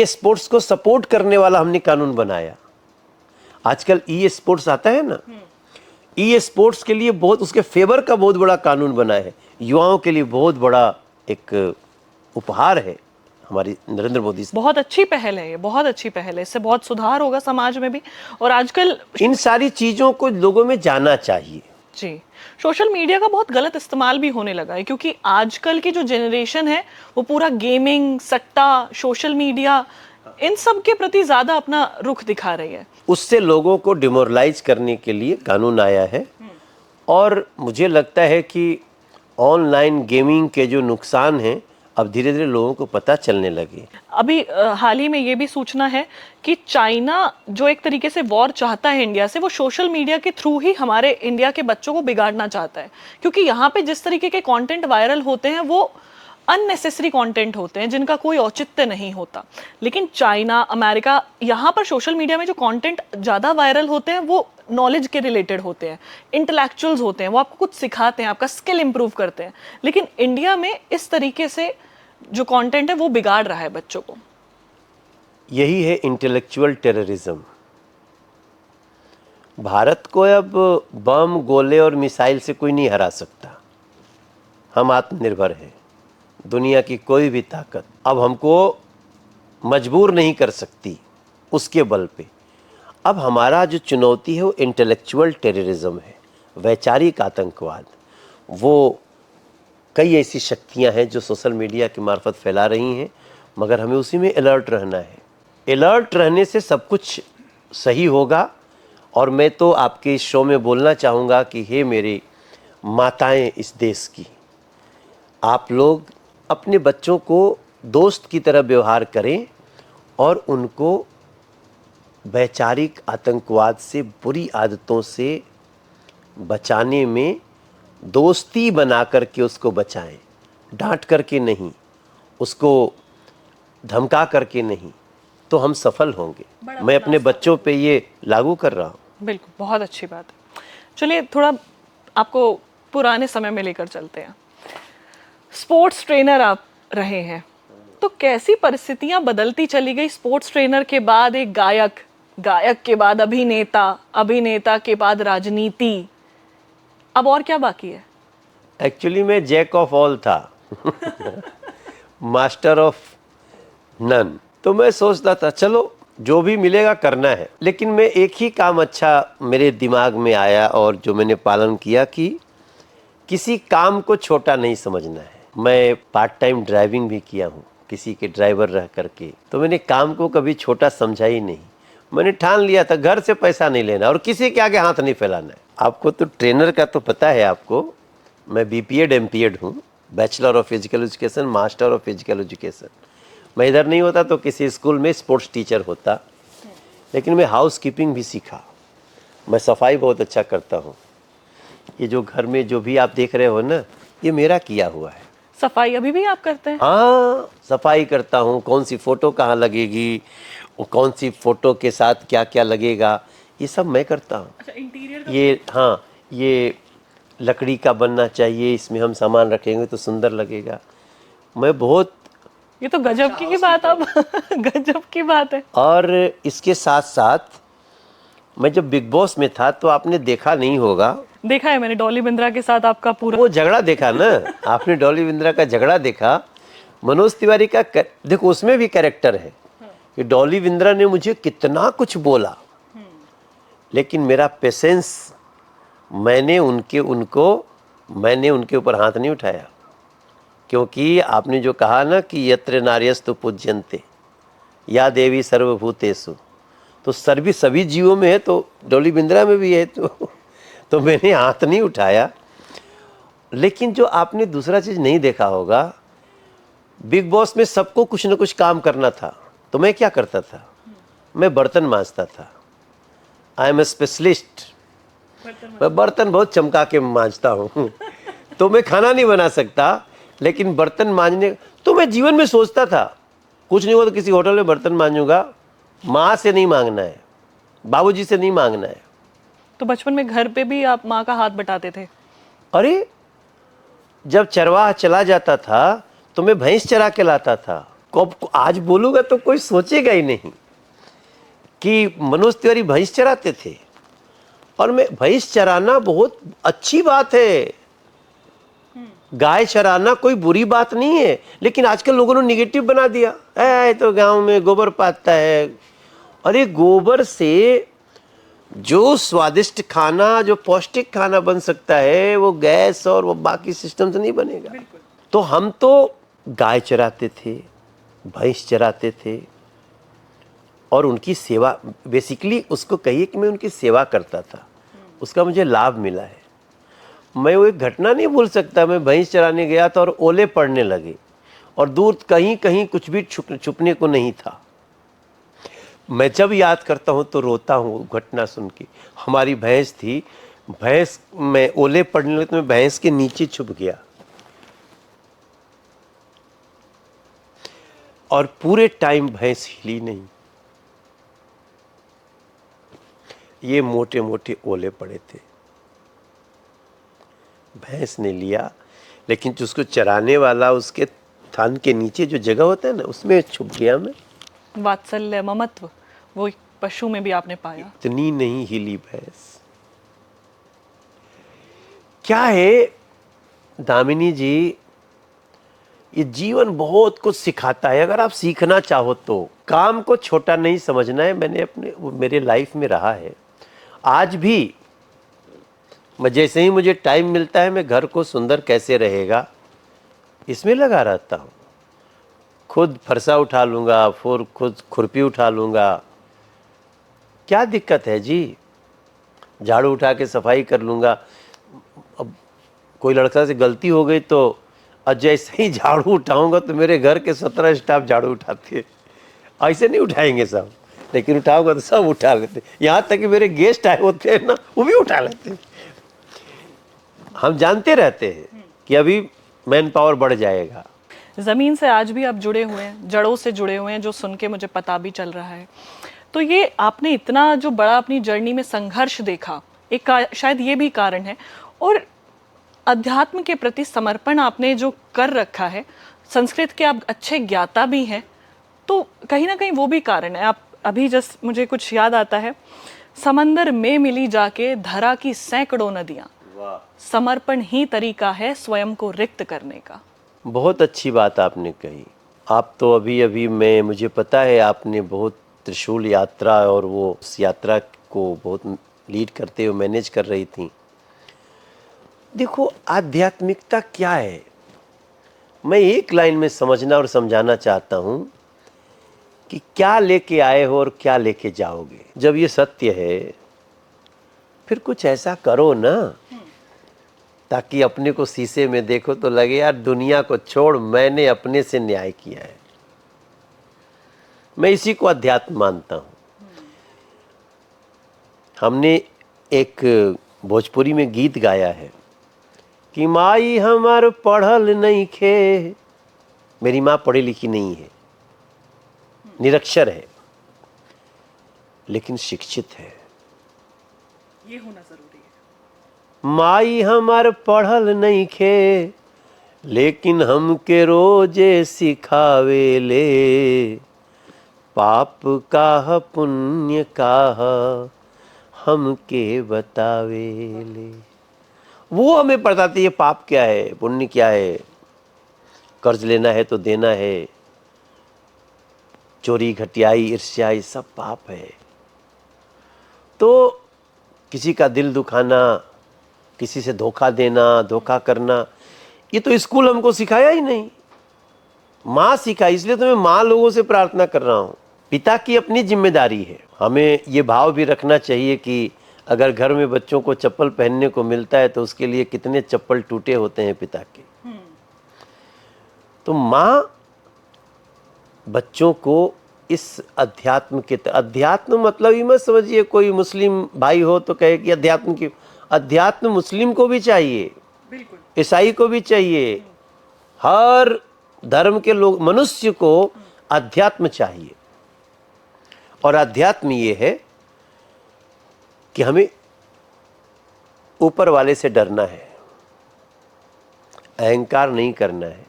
स्पोर्ट्स को सपोर्ट करने वाला हमने कानून बनाया। आजकल ई स्पोर्ट्स आता है ना, ई स्पोर्ट्स के लिए बहुत, उसके फेवर का बहुत बड़ा कानून बना है। युवाओं के लिए बहुत बड़ा एक उपहार है हमारी नरेंद्र मोदी से। बहुत अच्छी पहल है ये, बहुत अच्छी पहल है, इससे बहुत सुधार होगा समाज में भी। और आजकल इन सारी चीजों को लोगों में जाना चाहिए। जी, सोशल मीडिया का बहुत गलत इस्तेमाल भी होने लगा है, क्योंकि आजकल की जो जनरेशन है वो पूरा गेमिंग, सट्टा, सोशल मीडिया, इन सब के प्रति ज्यादा अपना रुख दिखा रही है। उससे लोगों को डिमोरलाइज करने के लिए कानून आया है, और मुझे लगता है कि ऑनलाइन गेमिंग के जो नुकसान हैं अब धीरे धीरे लोगों को पता चलने लगे। अभी हाल ही में ये भी सूचना है कि चाइना जो एक तरीके से वॉर चाहता है इंडिया से, वो सोशल मीडिया के थ्रू ही हमारे इंडिया के बच्चों को बिगाड़ना चाहता है, क्योंकि यहाँ पे जिस तरीके के कंटेंट वायरल होते हैं वो अननेसेसरी कंटेंट होते हैं जिनका कोई औचित्य नहीं होता। लेकिन चाइना, अमेरिका, यहाँ पर सोशल मीडिया में जो कंटेंट ज़्यादा वायरल होते हैं वो नॉलेज के रिलेटेड होते हैं, इंटेलेक्चुअल्स होते हैं, वो आपको कुछ सिखाते हैं, आपका स्किल इंप्रूव करते हैं। लेकिन इंडिया में इस तरीके से जो कंटेंट है वो बिगाड़ रहा है बच्चों को। यही है इंटेलेक्चुअल टेररिज्म। भारत को अब बम, गोले और मिसाइल से कोई नहीं हरा सकता। हम आत्मनिर्भर हैं। दुनिया की कोई भी ताकत अब हमको मजबूर नहीं कर सकती उसके बल पे। अब हमारा जो चुनौती है वो इंटेलेक्चुअल टेररिज्म है, वैचारिक आतंकवाद। वो कई ऐसी शक्तियां हैं जो सोशल मीडिया के मार्फत फैला रही हैं, मगर हमें उसी में अलर्ट रहना है। अलर्ट रहने से सब कुछ सही होगा। और मैं तो आपके इस शो में बोलना चाहूँगा कि हे मेरे माताएं इस देश की, आप लोग अपने बच्चों को दोस्त की तरह व्यवहार करें और उनको वैचारिक आतंकवाद से, बुरी आदतों से बचाने में दोस्ती बना करके उसको बचाएं, डांट करके नहीं, उसको धमका करके नहीं, तो हम सफल होंगे। मैं अपने बच्चों पे ये लागू कर रहा हूँ। बिल्कुल, बहुत अच्छी बात है। चलिए थोड़ा आपको पुराने समय में लेकर चलते हैं। स्पोर्ट्स ट्रेनर आप रहे हैं, तो कैसी परिस्थितियां बदलती चली गई स्पोर्ट्स ट्रेनर के बाद एक गायक, गायक के बाद अभिनेता, अभिनेता के बाद राजनीति, अब और क्या बाकी है? एक्चुअली मैं जैक ऑफ ऑल था, मास्टर ऑफ नन। तो मैं सोचता था चलो जो भी मिलेगा करना है, लेकिन मैं एक ही काम अच्छा मेरे दिमाग में आया और जो मैंने पालन किया कि किसी काम को छोटा नहीं समझना है। मैं पार्ट टाइम ड्राइविंग भी किया हूँ, किसी के ड्राइवर रह करके, तो मैंने काम को कभी छोटा समझा ही नहीं। मैंने ठान लिया था घर से पैसा नहीं लेना और किसी के आगे हाथ नहीं फैलाना है। आपको तो ट्रेनर का तो पता है, आपको मैं बीपीएड एमपीएड हूँ, bachelor of physical education, master of physical education. मैं इधर नहीं होता तो किसी स्कूल में स्पोर्ट्स टीचर होता, लेकिन मैं हाउस कीपिंग भी सीखा। मैं सफाई बहुत अच्छा करता हूँ। ये जो घर में जो भी आप देख रहे हो ना, ये मेरा किया हुआ है। सफाई अभी भी आप करते हैं? हाँ, सफाई करता हूँ। कौन सी फोटो कहाँ लगेगी, कौन सी फोटो के साथ क्या क्या लगेगा, ये सब मैं करता हूँ। अच्छा, इंटीरियर ये हाँ, ये लकड़ी का बनना चाहिए, इसमें हम सामान रखेंगे तो सुंदर लगेगा। मैं बहुत, ये तो गजब की बात अब गजब की बात है। और इसके साथ साथ मैं जब बिग बॉस में था तो आपने देखा नहीं होगा, देखा है मैंने डॉली बिंद्रा के साथ आपका पूरा वो झगड़ा देखा ना आपने, डॉली बिंद्रा का झगड़ा देखा। मनोज तिवारी का देखो उसमें भी कैरेक्टर है कि डॉली बिंद्रा ने मुझे कितना कुछ बोला, लेकिन मेरा पेशेंस, मैंने उनके ऊपर हाथ नहीं उठाया। क्योंकि आपने जो कहा ना कि यत्र नार्यस्तु पूज्यन्ते या देवी सर्वभूतेषु, तो सभी जीवों में है, तो डॉली बिंद्रा में भी है, तो मैंने हाथ नहीं उठाया। लेकिन जो आपने दूसरा चीज़ नहीं देखा होगा, बिग बॉस में सबको कुछ ना कुछ काम करना था, तो मैं क्या करता था, मैं बर्तन मांजता था। आई एम ए स्पेशलिस्ट, मैं बर्तन बहुत चमका के मांजता हूँ तो मैं खाना नहीं बना सकता, लेकिन बर्तन मांजने, तो मैं जीवन में सोचता था कुछ नहीं हुआ तो किसी होटल में बर्तन मांजूंगा, माँ से नहीं मांगना है, बाबूजी से नहीं मांगना है। तो बचपन में घर पे भी आप माँ का हाथ बटाते थे? अरे जब चरवाहा चला जाता था तो मैं भैंस चरा के लाता था। कब आज बोलूंगा तो कोई सोचेगा ही नहीं कि मनोज तिवारी भैंस चराते थे। और मैं, भैंस चराना बहुत अच्छी बात है, गाय चराना कोई बुरी बात नहीं है, लेकिन आजकल लोगों ने निगेटिव बना दिया, ऐ तो गांव में गोबर पाता है। अरे गोबर से जो स्वादिष्ट खाना, जो पौष्टिक खाना बन सकता है, वो गैस और वो बाकी सिस्टम से नहीं बनेगा। तो हम तो गाय चराते थे, भैंस चराते थे और उनकी सेवा, बेसिकली उसको कहिए कि मैं उनकी सेवा करता था, उसका मुझे लाभ मिला है। मैं वो एक घटना नहीं भूल सकता, मैं भैंस चराने गया था और ओले पड़ने लगे और दूर कहीं कहीं कुछ भी छुपने को नहीं था। मैं जब याद करता हूँ तो रोता हूँ घटना सुन के। हमारी भैंस थी, भैंस में ओले पड़ने लगे तो मैं भैंस के नीचे छुप गया और पूरे टाइम भैंस हिली नहीं। ये मोटे मोटे ओले पड़े थे, भैंस ने लिया, लेकिन जो उसको चराने वाला, उसके थान के नीचे जो जगह होता है ना, उसमें छुप गया मैं। वात्सल्य, ममत्व, वो पशु में भी आपने पाया। इतनी नहीं हिली भैंस। क्या है दामिनी जी, ये जीवन बहुत कुछ सिखाता है अगर आप सीखना चाहो तो। काम को छोटा नहीं समझना है, मैंने मेरे लाइफ में रहा है। आज भी मैं जैसे ही मुझे टाइम मिलता है, मैं घर को सुंदर कैसे रहेगा इसमें लगा रहता हूँ। खुद फरसा उठा लूँगा, फिर खुद खुरपी उठा लूँगा क्या दिक्कत है जी, झाड़ू उठा के सफाई कर लूँगा। अब कोई लड़का से गलती हो गई तो जैसे ही झाड़ू उठाऊंगा तो मेरे घर के 17 स्टाफ झाड़ू उठाते हैं। ऐसे नहीं उठाएंगे सब, लेकिन उठाऊंगा तो सब उठा लेते, यहाँ तक कि मेरे गेस्ट आए होते हैं ना, वो भी उठा लेते हैं। हम जानते रहते हैं कि अभी मैन पावर बढ़ जाएगा। ज़मीन से आज भी आप जुड़े हुए हैं, जड़ों से जुड़े हुए हैं, जो सुन के मुझे पता भी चल रहा है। तो ये आपने इतना जो बड़ा अपनी जर्नी में संघर्ष देखा, शायद ये भी कारण है, और अध्यात्म के प्रति समर्पण आपने जो कर रखा है, संस्कृत के आप अच्छे ज्ञाता भी हैं, तो कहीं ना कहीं वो भी कारण है। आप अभी जस्ट मुझे कुछ याद आता है, समंदर में मिली जाके धरा की सैकड़ों नदियां, समर्पण ही तरीका है स्वयं को रिक्त करने का। बहुत अच्छी बात आपने कही। आप तो अभी अभी मुझे पता है आपने बहुत त्रिशूल यात्रा और वो उस यात्रा को बहुत लीड करते हुए मैनेज कर रही थी। देखो आध्यात्मिकता क्या है, मैं एक लाइन में समझना और समझाना चाहता हूँ कि क्या लेके आए हो और क्या लेके जाओगे। जब ये सत्य है फिर कुछ ऐसा करो ना ताकि अपने को शीशे में देखो तो लगे यार दुनिया को छोड़, मैंने अपने से न्याय किया है। मैं इसी को अध्यात्म मानता हूँ। हमने एक भोजपुरी में गीत गाया है कि माई हमार पढ़ल नहीं खे। मेरी माँ पढ़ी लिखी नहीं है, निरक्षर है, लेकिन शिक्षित है। ये होना जरूरी है। माई हमार पढ़ल नहीं खे, लेकिन हमके रोजे सिखावे ले। पाप काह पुण्य काह हमके बतावे ले। वो हमें बताती है पाप क्या है, पुण्य क्या है। कर्ज लेना है तो देना है, चोरी घटियाई ईर्ष्या सब पाप है। तो किसी का दिल दुखाना, किसी से धोखा देना, धोखा करना, ये तो स्कूल हमको सिखाया ही नहीं, माँ सिखाई। इसलिए तो मैं माँ लोगों से प्रार्थना कर रहा हूँ। पिता की अपनी जिम्मेदारी है। हमें ये भाव भी रखना चाहिए कि अगर घर में बच्चों को चप्पल पहनने को मिलता है तो उसके लिए कितने चप्पल टूटे होते हैं पिता के। तो माँ बच्चों को इस अध्यात्म के, अध्यात्म मतलब ये मत समझिए कोई मुस्लिम भाई हो तो कहे कि अध्यात्म की, अध्यात्म मुस्लिम को भी चाहिए, ईसाई को भी चाहिए, हर धर्म के लोग, मनुष्य को अध्यात्म चाहिए। और अध्यात्म ये है कि हमें ऊपर वाले से डरना है, अहंकार नहीं करना है,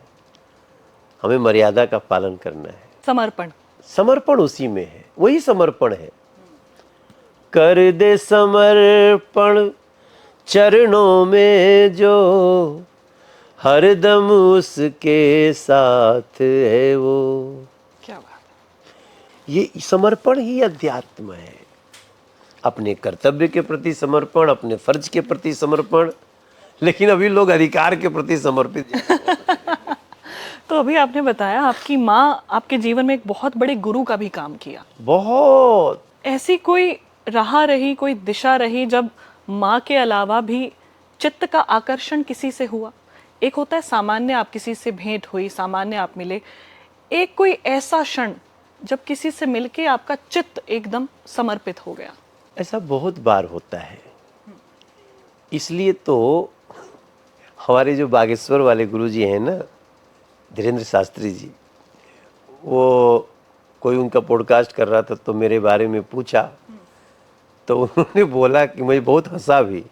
हमें मर्यादा का पालन करना है। समर्पण, समर्पण उसी में है, वही समर्पण है। कर दे समर्पण चरणों में जो, हरदम उसके साथ है वो। क्या बात है। ये समर्पण ही अध्यात्म है। अपने कर्तव्य के प्रति समर्पण, अपने फर्ज के प्रति समर्पण, लेकिन अभी लोग अधिकार के प्रति समर्पित तो अभी आपने बताया आपकी माँ आपके जीवन में एक बहुत बड़े गुरु का भी काम किया। बहुत ऐसी कोई राह रही, कोई दिशा रही जब माँ के अलावा भी चित्त का आकर्षण किसी से हुआ? एक होता है सामान्य, आप किसी से भेंट हुई, सामान्य आप मिले, एक कोई ऐसा क्षण जब किसी से मिलके आपका चित्त एकदम समर्पित हो गया। ऐसा बहुत बार होता है। इसलिए तो हमारे जो बागेश्वर वाले गुरुजी हैं ना, धीरेन्द्र शास्त्री जी, वो कोई उनका पॉडकास्ट कर रहा था तो मेरे बारे में पूछा, तो उन्होंने बोला कि मुझे बहुत हंसा भी।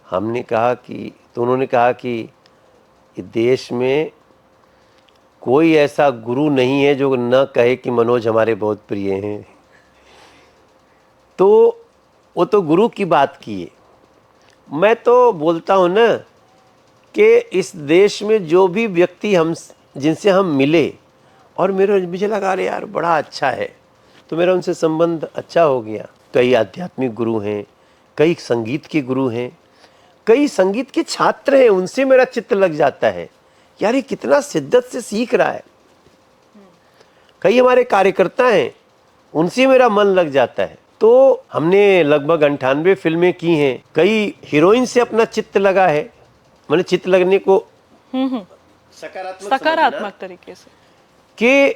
हमने कहा कि, तो उन्होंने कहा कि देश में कोई ऐसा गुरु नहीं है जो न कहे कि मनोज हमारे बहुत प्रिय हैं। तो वो तो गुरु की बात की है। मैं तो बोलता हूँ ना कि इस देश में जो भी व्यक्ति हम जिनसे हम मिले और मुझे लगा अरे यार बड़ा अच्छा है, तो मेरा उनसे संबंध अच्छा हो गया। कई आध्यात्मिक गुरु हैं, कई संगीत के गुरु हैं, कई संगीत के छात्र हैं, उनसे मेरा चित्त लग जाता है, यार ये कितना शिद्दत से सीख रहा है। कई हमारे कार्यकर्ता हैं, उनसे मेरा मन लग जाता है। तो हमने लगभग 98 फिल्में की हैं, कई हीरोइन से अपना चित्त लगा है, मैंने चित्त लगने को सकारात्मक तरीके से कि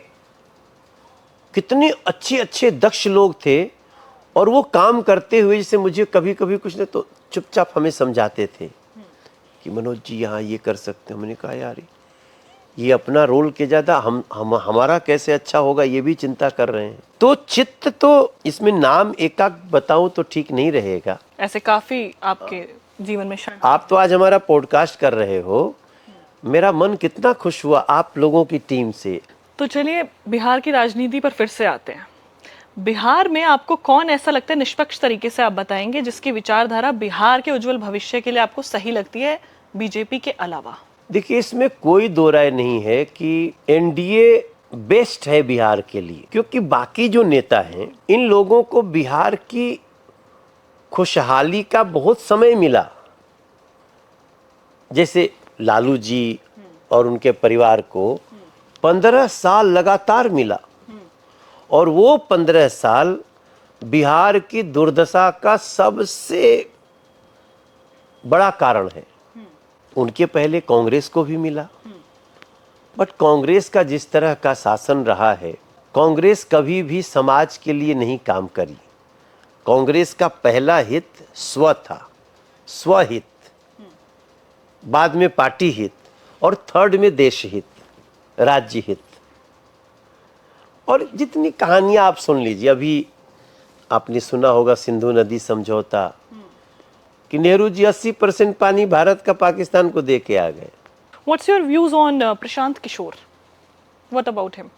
कितने अच्छे अच्छे दक्ष लोग थे और वो काम करते हुए जैसे मुझे कभी कभी कुछ नहीं तो चुपचाप हमें समझाते थे कि मनोज जी यहाँ ये कर सकते हैं। मैंने कहा यार ये अपना रोल के ज्यादा हमारा कैसे अच्छा होगा ये भी चिंता कर रहे हैं। तो चित्त तो इसमें नाम एकाक बताऊं तो ठीक नहीं रहेगा, ऐसे काफी आपके जीवन में क्षण। आप तो आज हमारा पॉडकास्ट कर रहे हो, मेरा मन कितना खुश हुआ आप लोगों की टीम से। तो चलिए बिहार की राजनीति पर फिर से आते हैं। बिहार में आपको कौन ऐसा लगता है, निष्पक्ष तरीके से आप बताएंगे, जिसकी विचारधारा बिहार के उज्जवल भविष्य के लिए आपको सही लगती है बीजेपी के अलावा? देखिए इसमें कोई दो राय नहीं है कि एनडीए बेस्ट है बिहार के लिए, क्योंकि बाकी जो नेता हैं इन लोगों को बिहार की खुशहाली का बहुत समय मिला। जैसे लालू जी और उनके परिवार को 15 साल लगातार मिला और वो 15 साल बिहार की दुर्दशा का सबसे बड़ा कारण है। उनके पहले कांग्रेस को भी मिला, बट कांग्रेस का जिस तरह का शासन रहा है, कांग्रेस कभी भी समाज के लिए नहीं काम करी। कांग्रेस का पहला हित स्व था, स्वहित, बाद में पार्टी हित और थर्ड में देश हित, राज्य हित। और जितनी कहानियां आप सुन लीजिए, अभी आपने सुना होगा सिंधु नदी समझौता कि नेहरू जी 80% पानी भारत का पाकिस्तान को दे के आ गए। What's your views on Prashant Kishor? What about him?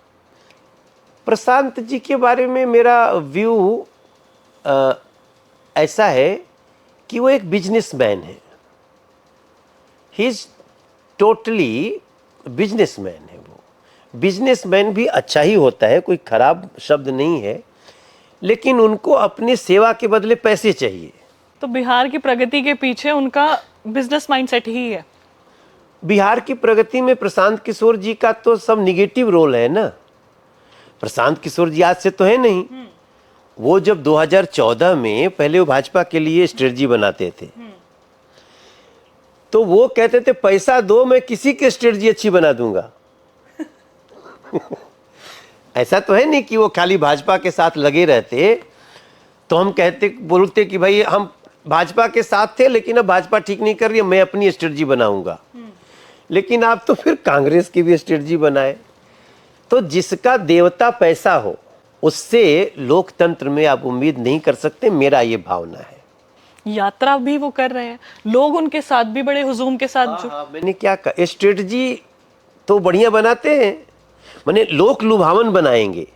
Prashant ji के बारे में मेरा व्यू ऐसा है कि वो एक बिजनेसमैन है, ही इज टोटली बिजनेसमैन है। वो बिजनेसमैन भी अच्छा ही होता है, कोई खराब शब्द नहीं है, लेकिन उनको अपने सेवा के बदले पैसे चाहिए। तो बिहार की प्रगति के पीछे उनका बिजनेस माइंडसेट ही है। बिहार की प्रगति में प्रशांत किशोर जी का तो सब निगेटिव रोल है ना। प्रशांत किशोर जी आज से तो है नहीं, वो जब 2014 में पहले वो भाजपा के लिए स्ट्रेटजी बनाते थे तो वो कहते थे पैसा दो मैं किसी की स्ट्रेटजी अच्छी बना दूंगा। ऐसा तो है नहीं कि वो खाली भाजपा के साथ लगे रहते, तो हम बोलते कि भाई हम भाजपा के साथ थे लेकिन अब भाजपा ठीक नहीं कर रही है, मैं अपनी स्ट्रेटजी बनाऊंगा। लेकिन आप तो फिर कांग्रेस की भी स्ट्रेटजी बनाए। तो जिसका देवता पैसा हो उससे लोकतंत्र में आप उम्मीद नहीं कर सकते, मेरा ये भावना है। यात्रा भी वो कर रहे हैं, लोग उनके साथ भी बड़े हुजूम के साथ मैंने क्या कहा, स्ट्रेटजी तो बढ़िया बनाते हैं, माने लोक लुभावन बनाएंगे।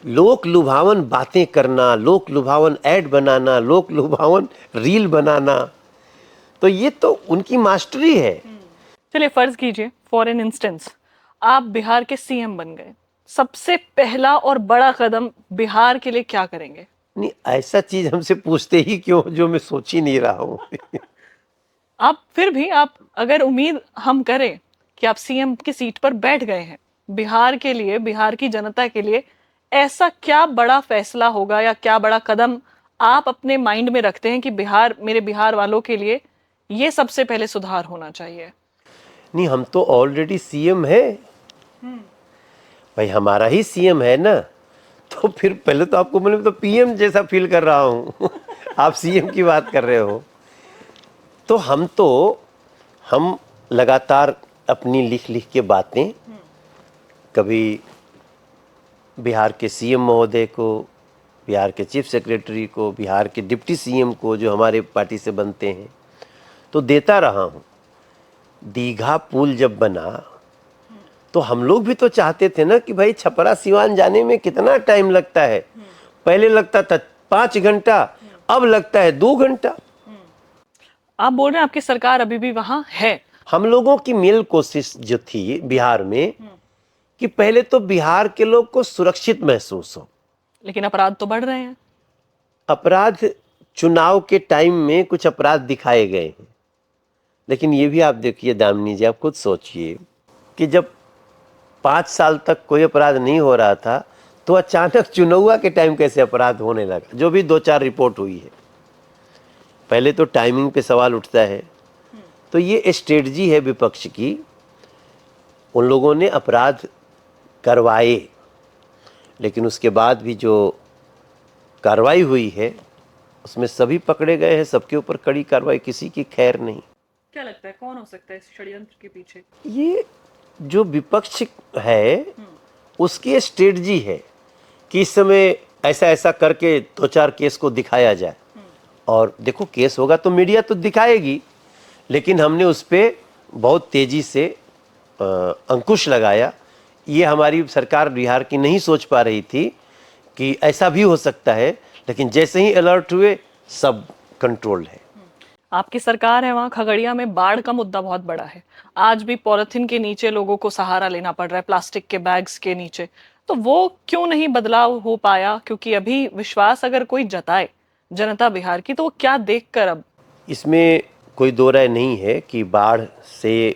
लोक लुभावन बातें करना, लोक लुभावन ऐड बनाना, लोक लुभावन रील बनाना, तो ये तो उनकी मास्टरी है। चलिए फर्ज कीजिए फॉर एन इंस्टेंस आप बिहार के सीएम बन गए, सबसे पहला और बड़ा कदम बिहार के लिए क्या करेंगे? नहीं, ऐसा चीज हमसे पूछते ही क्यों जो मैं सोच ही नहीं रहा हूँ। आप फिर भी आप अगर उम्मीद हम करें कि आप सीएम की सीट पर बैठ गए हैं, बिहार के लिए, बिहार की जनता के लिए ऐसा क्या बड़ा फैसला होगा या क्या बड़ा कदम आप अपने माइंड में रखते हैं कि बिहार, मेरे बिहार वालों के लिए ये सबसे पहले सुधार होना चाहिए? नहीं, हम तो ऑलरेडी सीएम है भाई, हमारा ही सीएम है ना, तो फिर पहले तो आपको मैं तो पीएम जैसा फील कर रहा हूँ। आप सीएम की बात कर रहे हो, तो हम लगातार अपनी लिख लिख के बातें, कभी बिहार के सीएम महोदय को, बिहार के चीफ सेक्रेटरी को, बिहार के डिप्टी सीएम को जो हमारे पार्टी से बनते हैं, तो देता रहा हूँ। दीघा पुल जब बना तो हम लोग भी तो चाहते थे ना कि भाई छपरा सिवान जाने में कितना टाइम लगता है, पहले लगता था 5 घंटा, अब लगता है 2 घंटा। आप बोल रहे हैं आपकी सरकार अभी भी वहां है? हम लोगों की मिल कोशिश जो थी बिहार में कि पहले तो बिहार के लोग को सुरक्षित महसूस हो। लेकिन अपराध तो बढ़ रहे हैं। अपराध चुनाव के टाइम में कुछ अपराध दिखाए गए हैं, लेकिन ये भी आप देखिए दामिनी जी, आप खुद सोचिए कि जब 5 साल तक कोई अपराध नहीं हो रहा था तो अचानक चुनाव के टाइम कैसे अपराध होने लगा, जो भी 2-4 रिपोर्ट हुई है। पहले तो टाइमिंग पे सवाल उठता है। तो ये स्ट्रेटजी है विपक्ष की। उन लोगों ने अपराध करवाए, लेकिन उसके बाद भी जो कार्रवाई हुई है उसमें सभी पकड़े गए हैं, सबके ऊपर कड़ी कार्रवाई, किसी की खैर नहीं। क्या लगता है कौन हो सकता है इस षड्यंत्र के पीछे? ये जो विपक्ष है उसकी स्ट्रेटजी है कि इस समय ऐसा ऐसा करके 2-4 केस को दिखाया जाए। और देखो, केस होगा तो मीडिया तो दिखाएगी, लेकिन हमने उस पर बहुत तेजी से अंकुश लगाया। ये हमारी सरकार बिहार की नहीं सोच पा रही थी कि ऐसा भी हो सकता है, लेकिन जैसे ही अलर्ट हुए सब कंट्रोल है। आपकी सरकार है, वहाँ खगड़िया में बाढ़ का मुद्दा बहुत बड़ा है। आज भी पॉलिथीन के नीचे लोगों को सहारा लेना पड़ रहा है, प्लास्टिक के बैग्स के नीचे। तो वो क्यों नहीं बदलाव हो पाया? क्योंकि अभी विश्वास अगर कोई जताए जनता बिहार की, तो वो क्या देखकर अब? इसमें कोई दो राय नहीं है कि बाढ़ से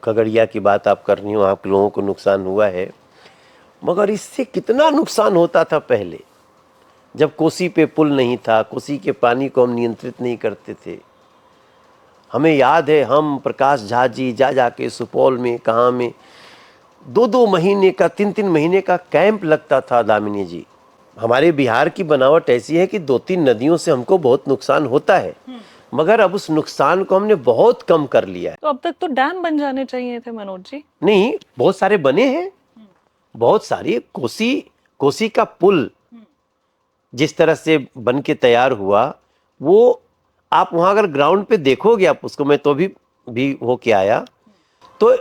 खगड़िया की बात आप कर रही हो, आप लोगों को नुकसान हुआ है, मगर इससे कितना नुकसान होता था पहले, जब कोसी पे पुल नहीं था, कोसी के पानी को हम नियंत्रित नहीं करते थे। हमें याद है, हम प्रकाश झा जी जा जाके सुपौल में, कहाँ में 2-2 महीने का, 3-3 महीने का कैंप लगता था। दामिनी जी, हमारे बिहार की बनावट ऐसी है कि 2-3 नदियों से हमको बहुत नुकसान होता है, मगर अब उस नुकसान को हमने बहुत कम कर लिया है। तो अब तक तो डैम बन जाने चाहिए थे मनोज जी। नहीं, बहुत सारे बने हैं, बहुत सारी। कोसी का पुल जिस तरह से बन के तैयार हुआ, वो आप वहां अगर ग्राउंड पे देखोगे आप उसको, मैं तो भी होके आया, तो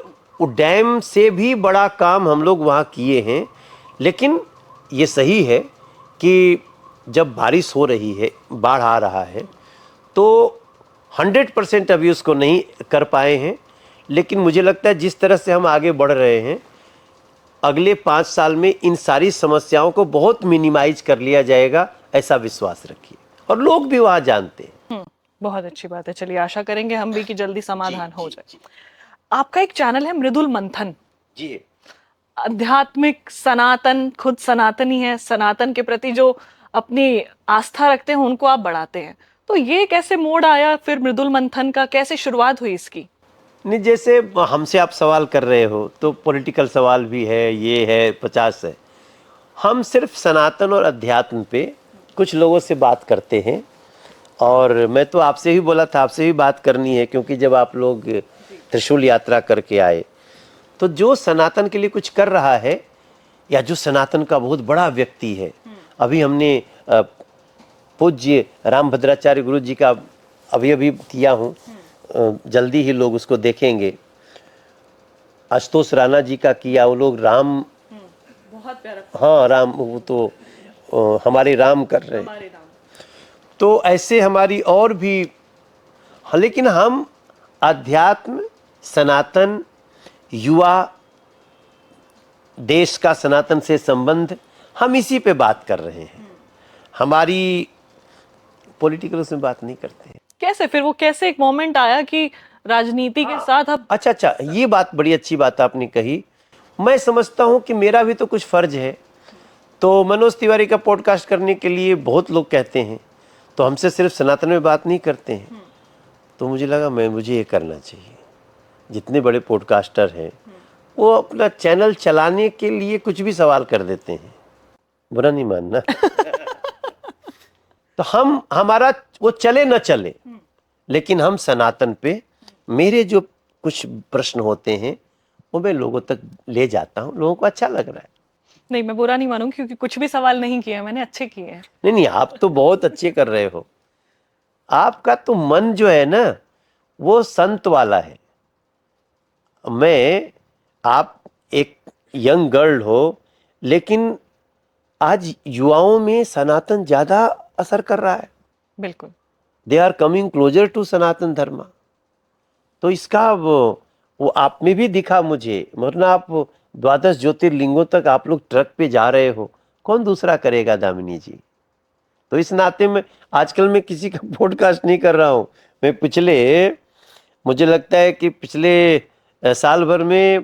वो डैम से भी बड़ा काम हम लोग वहां किए हैं। लेकिन ये सही है कि जब बारिश हो रही है, बाढ़ आ रहा है, तो 100% अभी उसको नहीं कर पाए हैं। लेकिन मुझे लगता है जिस तरह से हम आगे बढ़ रहे हैं, अगले 5 साल में इन सारी समस्याओं को बहुत मिनिमाइज कर लिया जाएगा, ऐसा विश्वास रखिए। और लोग भी वहां जानते हैं। बहुत अच्छी बात है। चलिए, आशा करेंगे हम भी कि जल्दी समाधान हो जाए। आपका एक चैनल है मृदुल मंथन, जी, आध्यात्मिक सनातन, खुद सनातनी है, सनातन के प्रति जो अपनी आस्था रखते हैं उनको आप बढ़ाते हैं। तो ये कैसे मोड़ आया फिर मृदुल मंथन का, कैसे शुरुआत हुई इसकी? नहीं, जैसे हमसे आप सवाल कर रहे हो तो पॉलिटिकल सवाल भी है, ये है, 50 है। हम सिर्फ सनातन और अध्यात्म पे कुछ लोगों से बात करते हैं। और मैं तो आपसे ही बोला था, आपसे भी बात करनी है, क्योंकि जब आप लोग त्रिशूल यात्रा करके आए, तो जो सनातन के लिए कुछ कर रहा है, या जो सनातन का बहुत बड़ा व्यक्ति है, अभी हमने पूज्य रामभद्राचार्य गुरु जी का अभी किया हूँ, जल्दी ही लोग उसको देखेंगे। आशुतोष राणा जी का किया, वो लोग राम, बहुत प्यारा। हाँ राम, वो तो हमारे राम कर रहे हैं। तो ऐसे हमारी और भी, हाँ, लेकिन हम अध्यात्म, सनातन, युवा, देश का सनातन से संबंध, हम इसी पे बात कर रहे हैं। हमारी पॉलिटिकल उसमें बात नहीं करते हैं। कैसे फिर वो, कैसे एक मोमेंट आया कि राजनीति के साथ अब? अच्छा, ये बात बड़ी अच्छी बात आपने कही। मैं समझता हूं कि मेरा भी तो कुछ फर्ज है। तो मनोज तिवारी का पॉडकास्ट करने के लिए बहुत लोग कहते हैं, तो हमसे सिर्फ सनातन में बात नहीं करते हैं। तो मुझे लगा मुझे ये करना चाहिए। जितने बड़े पॉडकास्टर हैं, वो अपना चैनल चलाने के लिए कुछ भी सवाल कर देते हैं, बुरा नहीं मानना। तो हमारा वो चले न चले, लेकिन हम सनातन पे, मेरे जो कुछ प्रश्न होते हैं वो मैं लोगों तक ले जाता हूँ, लोगों को अच्छा लग रहा है। नहीं, मैं बुरा नहीं मानूंगी, क्योंकि कुछ भी सवाल नहीं किए मैंने, अच्छे किए हैं। नहीं, आप तो बहुत अच्छे कर रहे हो। आपका तो मन जो है ना, वो संत वाला है। आप एक यंग गर्ल हो, लेकिन आज युवाओं में सनातन ज्यादा असर कर रहा है। बिल्कुल। They are coming closer to Sanatan Dharma. तो इसका वो आप में भी दिखा मुझे, वरना आप 12 ज्योतिर्लिंगों तक आप लोग ट्रक पे जा रहे हो, कौन दूसरा करेगा दामिनी जी। तो इस नाते में आजकल मैं किसी का पॉडकास्ट नहीं कर रहा हूँ। मैं मुझे लगता है कि पिछले साल भर में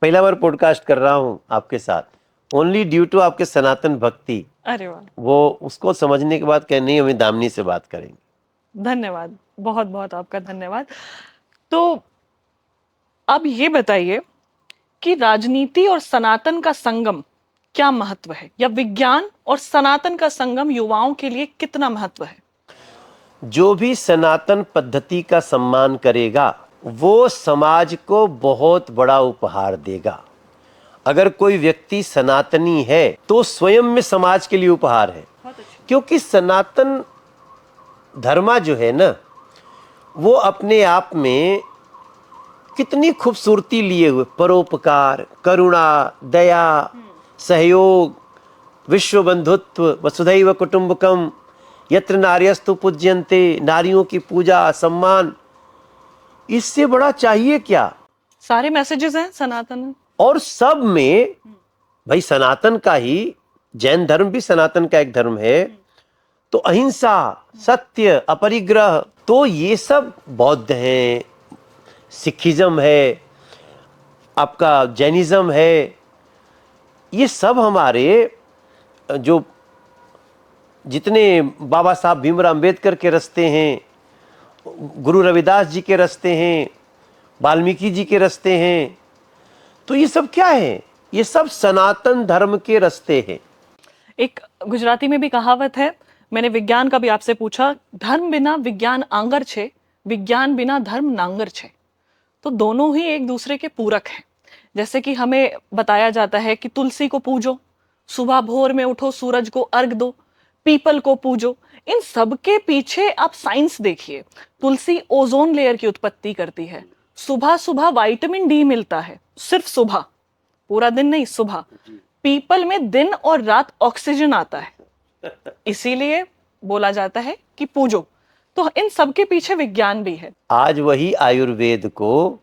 पहला बार पॉडकास्ट कर रहा हूँ आपके साथ। ओनली ड्यू टू आपके सनातन भक्ति। अरे वाह, वो उसको समझने के बाद कहे नहीं, हमें दामिनी से बात करेंगे। धन्यवाद, बहुत बहुत आपका धन्यवाद। तो अब ये बताइए कि राजनीति और सनातन का संगम क्या महत्व है, या विज्ञान और सनातन का संगम युवाओं के लिए कितना महत्व है? जो भी सनातन पद्धति का सम्मान करेगा वो समाज को बहुत बड़ा उपहार देगा। अगर कोई व्यक्ति सनातनी है तो स्वयं में समाज के लिए उपहार है, क्योंकि सनातन धर्मा जो है ना, वो अपने आप में कितनी खूबसूरती लिए हुए, परोपकार, करुणा, दया, सहयोग, विश्व बंधुत्व, वसुधैव कुटुंबकम, यत्र नार्यस्तु पूज्यन्ते, नारियों की पूजा, सम्मान, इससे बड़ा चाहिए क्या? सारे मैसेजेस हैं सनातन में। और सब में भाई सनातन का ही, जैन धर्म भी सनातन का एक धर्म है, तो अहिंसा, सत्य, अपरिग्रह, तो ये सब बौद्ध हैं, सिखिज्म है, आपका जैनिज्म है, ये सब हमारे जो जितने बाबा साहब भीमराव अंबेडकर के रास्ते हैं, गुरु रविदास जी के रास्ते हैं, वाल्मीकि जी के रास्ते हैं, तो ये सब क्या है? ये सब सनातन धर्म के रास्ते हैं। एक गुजराती में भी कहावत है, मैंने विज्ञान का भी आपसे पूछा, धर्म बिना विज्ञान आंगर छे, विज्ञान बिना धर्म नांगर छे। तो दोनों ही एक दूसरे के पूरक हैं। जैसे कि हमें बताया जाता है कि तुलसी को पूजो, सुबह भोर में उठो, सूरज को अर्घ दो, पीपल को पूजो। इन सब के पीछे आप साइंस देखिए। तुलसी ओजोन लेयर की उत्पत्ति करती है, सुबह सुबह विटामिन डी मिलता है, सिर्फ सुबह, पूरा दिन नहीं, सुबह। पीपल में दिन और रात ऑक्सीजन आता है, इसीलिए बोला जाता है कि पूजो। तो इन सब के पीछे विज्ञान भी है। आज वही आयुर्वेद को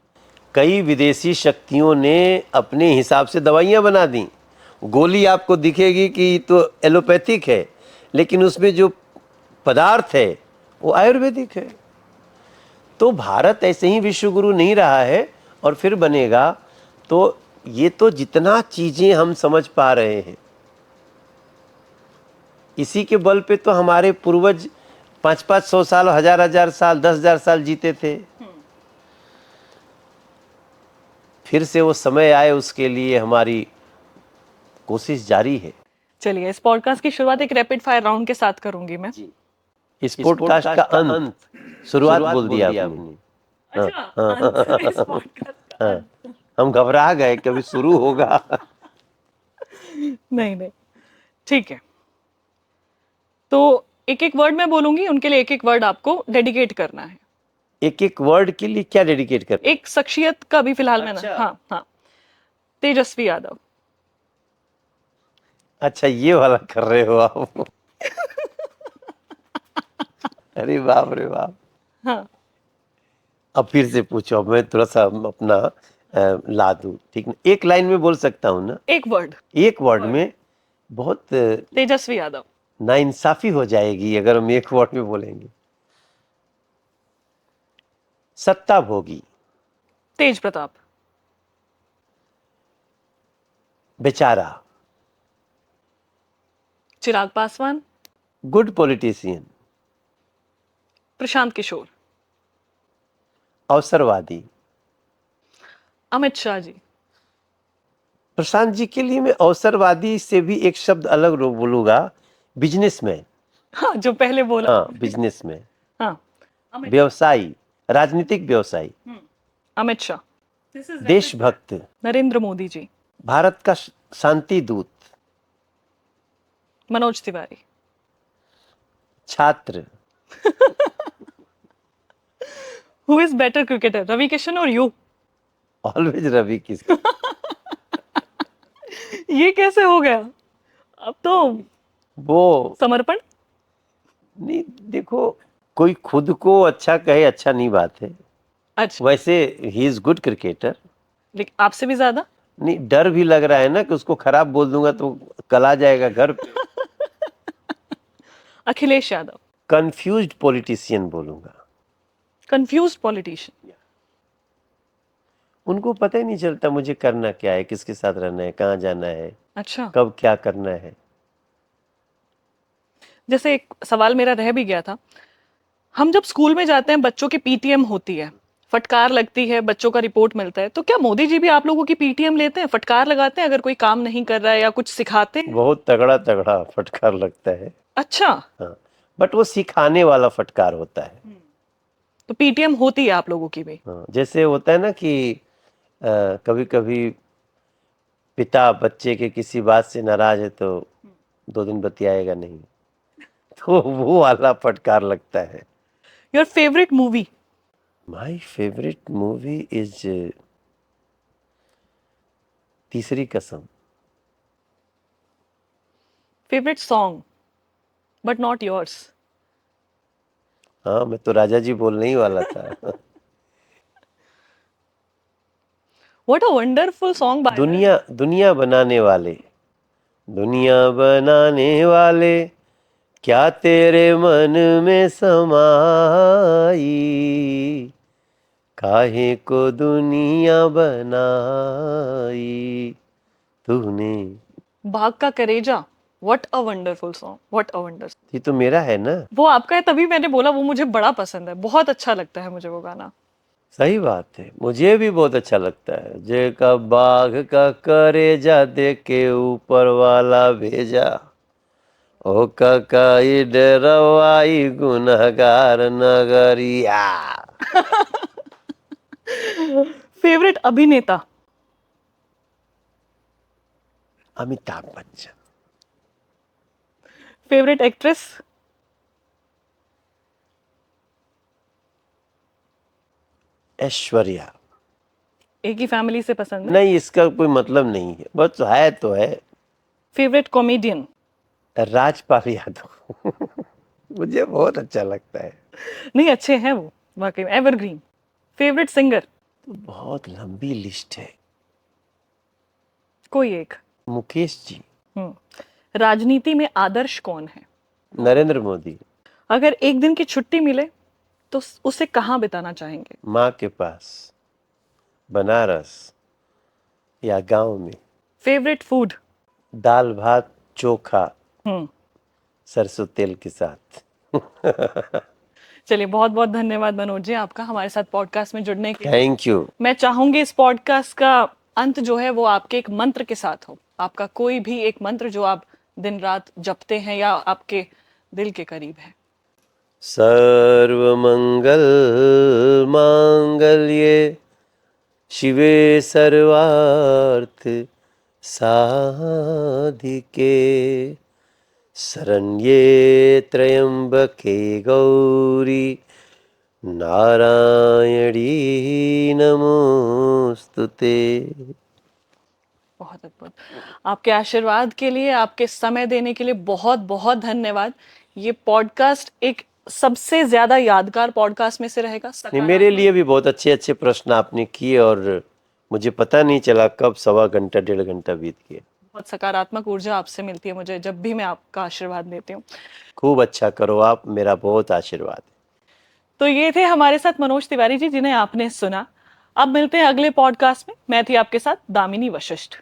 कई विदेशी शक्तियों ने अपने हिसाब से दवाइयां बना दी। गोली आपको दिखेगी कि तो एलोपैथिक है, लेकिन उसमें जो पदार्थ है वो आयुर्वेदिक है। तो भारत ऐसे ही विश्व गुरु नहीं रहा है और फिर बनेगा। तो ये तो जितना चीजें हम समझ पा रहे हैं, इसी के बल पे तो हमारे पूर्वज 500-500 साल, 1000-1000 साल, 10,000 साल जीते थे। फिर से वो समय आए, उसके लिए हमारी कोशिश जारी है। चलिए, इस पॉडकास्ट की शुरुआत एक रैपिड फायर राउंड के साथ करूंगी मैं। इस पॉडकास्ट का अंत, शुरुआत बोल दिया आपने। अच्छा, अंत इस podcast का अंत। हम घबरा गए कभी शुरू होगा। नहीं नहीं, ठीक है। तो एक एक वर्ड मैं बोलूंगी, उनके लिए एक एक वर्ड आपको डेडिकेट करना है। एक एक वर्ड के लिए क्या डेडिकेट कर? एक शख्सियत का भी फिलहाल मैं अच्छा। ना, हाँ हाँ, तेजस्वी यादव। अच्छा, ये वाला कर रहे हो आप? अरे बाप रे बाप। हाँ, अब फिर से पूछो, मैं थोड़ा सा अपना ला दूं, ठीक ना? एक लाइन में बोल सकता हूँ ना? एक वर्ड, एक वर्ड में बहुत तेजस्वी यादव। नाइंसाफी हो जाएगी अगर हम एक वर्ड में बोलेंगे। सत्ता भोगी, तेज प्रताप, बेचारा, चिराग पासवान, गुड पॉलिटिशियन, प्रशांत किशोर, अवसरवादी। अमित शाह जी। प्रशांत जी के लिए मैं अवसरवादी से भी एक शब्द अलग बोलूंगा, बिजनेसमैन। हाँ, जो पहले बोला। हाँ, बिजनेसमैन, हाँ, व्यवसायी, राजनीतिक व्यवसायी, अमित शाह, देशभक्त, नरेंद्र मोदी जी, भारत का शांति दूत, मनोज तिवारी, छात्र। Who is better cricketer, Ravi Kishan और यू? ऑलवेज रवि किशन। ये कैसे हो गया? अब तो वो समर्पण। नहीं, देखो, कोई खुद को अच्छा कहे अच्छा नहीं बात है। अच्छा, वैसे ही इज गुड क्रिकेटर। लेकिन आपसे भी ज्यादा। नहीं, डर भी लग रहा है ना कि उसको खराब बोल दूंगा तो कल आ जाएगा घर पे। अखिलेश यादव, कंफ्यूज्ड पॉलिटिशियन बोलूंगा। Confused politician. उनको पता ही नहीं चलता मुझे करना क्या है, किसके साथ रहना है, कहाँ जाना है। अच्छा, कब क्या करना है। जैसे एक सवाल मेरा रह भी गया था, हम जब स्कूल में जाते हैं बच्चों की पीटीएम होती है, फटकार लगती है, बच्चों का रिपोर्ट मिलता है, तो क्या मोदी जी भी आप लोगों की पीटीएम लेते हैं, फटकार लगाते हैं अगर कोई काम नहीं कर रहा है या कुछ सिखाते हैं? बहुत तगड़ा तगड़ा फटकार लगता है। अच्छा, हाँ, बट वो सिखाने वाला फटकार होता है। तो पीटीएम होती है आप लोगों की भी? हाँ, जैसे होता है ना कि कभी कभी पिता बच्चे के किसी बात से नाराज है तो 2 दिन बतियाएगा नहीं, तो वो वाला फटकार लगता है। Your favourite movie? My favourite movie is तीसरी कसम। Favourite song but not yours? हाँ, मैं तो राजा जी बोलने ही वाला था। What a wonderful song by the. दुनिया दुनिया बनाने वाले, दुनिया बनाने वाले, क्या तेरे मन में समाई, काहे को दुनिया बनाई तूने। भाग का करेजा, what a wonderful song, what a wonder. ये तो मेरा है ना। वो आपका है तभी मैंने बोला, वो मुझे बड़ा पसंद है, बहुत अच्छा लगता है मुझे वो गाना। सही बात है, मुझे भी बहुत अच्छा लगता है। जे का बाघ का करेजा दे के ऊपर वाला भेजा, ओ ककाई डरवाई गुनहगार नगरिया। फेवरेट अभिनेता? अमिताभ बच्चन। Favourite actress? ऐश्वर्या। एक ही फैमिली से पसंद है? नहीं, इसका कोई मतलब नहीं है, बस है तो है। Favourite comedian? राजपाल यादव। मुझे बहुत अच्छा लगता है। नहीं, अच्छे हैं वो, वाकई में एवरग्रीन। Favourite singer? बहुत लंबी लिस्ट है। कोई एक। मुकेश जी। राजनीति में आदर्श कौन है? नरेंद्र मोदी। अगर एक दिन की छुट्टी मिले तो उसे कहाँ बिताना चाहेंगे? माँ के पास, बनारस या गांव में। Favourite food? दाल भात चोखा हम्म। सरसों तेल के साथ। चलिए, बहुत बहुत धन्यवाद मनोज जी आपका हमारे साथ पॉडकास्ट में जुड़ने के लिए। Thank you. मैं चाहूंगी इस पॉडकास्ट का अंत जो है वो आपके एक मंत्र के साथ हो, आपका कोई भी एक मंत्र जो आप दिन रात जपते हैं या आपके दिल के करीब है। सर्वमंगल मांगल्ये शिवे सर्वार्थ साधिके, शरण्ये त्र्यंबके गौरी नारायणी नमोस्तुते। बहुत अद्भुत। आपके आशीर्वाद के लिए, आपके समय देने के लिए बहुत बहुत धन्यवाद। ये पॉडकास्ट एक सबसे ज्यादा यादगार पॉडकास्ट में से रहेगा। नहीं, मेरे लिए भी बहुत अच्छे अच्छे प्रश्न आपने किए और मुझे पता नहीं चला कब 1.25 घंटा 1.5 घंटा बीत गया। बहुत सकारात्मक ऊर्जा आपसे मिलती है मुझे जब भी मैं आपका आशीर्वाद लेती हूँ। खूब अच्छा करो आप, मेरा बहुत आशीर्वाद है। तो ये थे हमारे साथ मनोज तिवारी जी जिन्हें आपने सुना। अब मिलते हैं अगले पॉडकास्ट में। मैं थी आपके साथ दामिनी वशिष्ठ।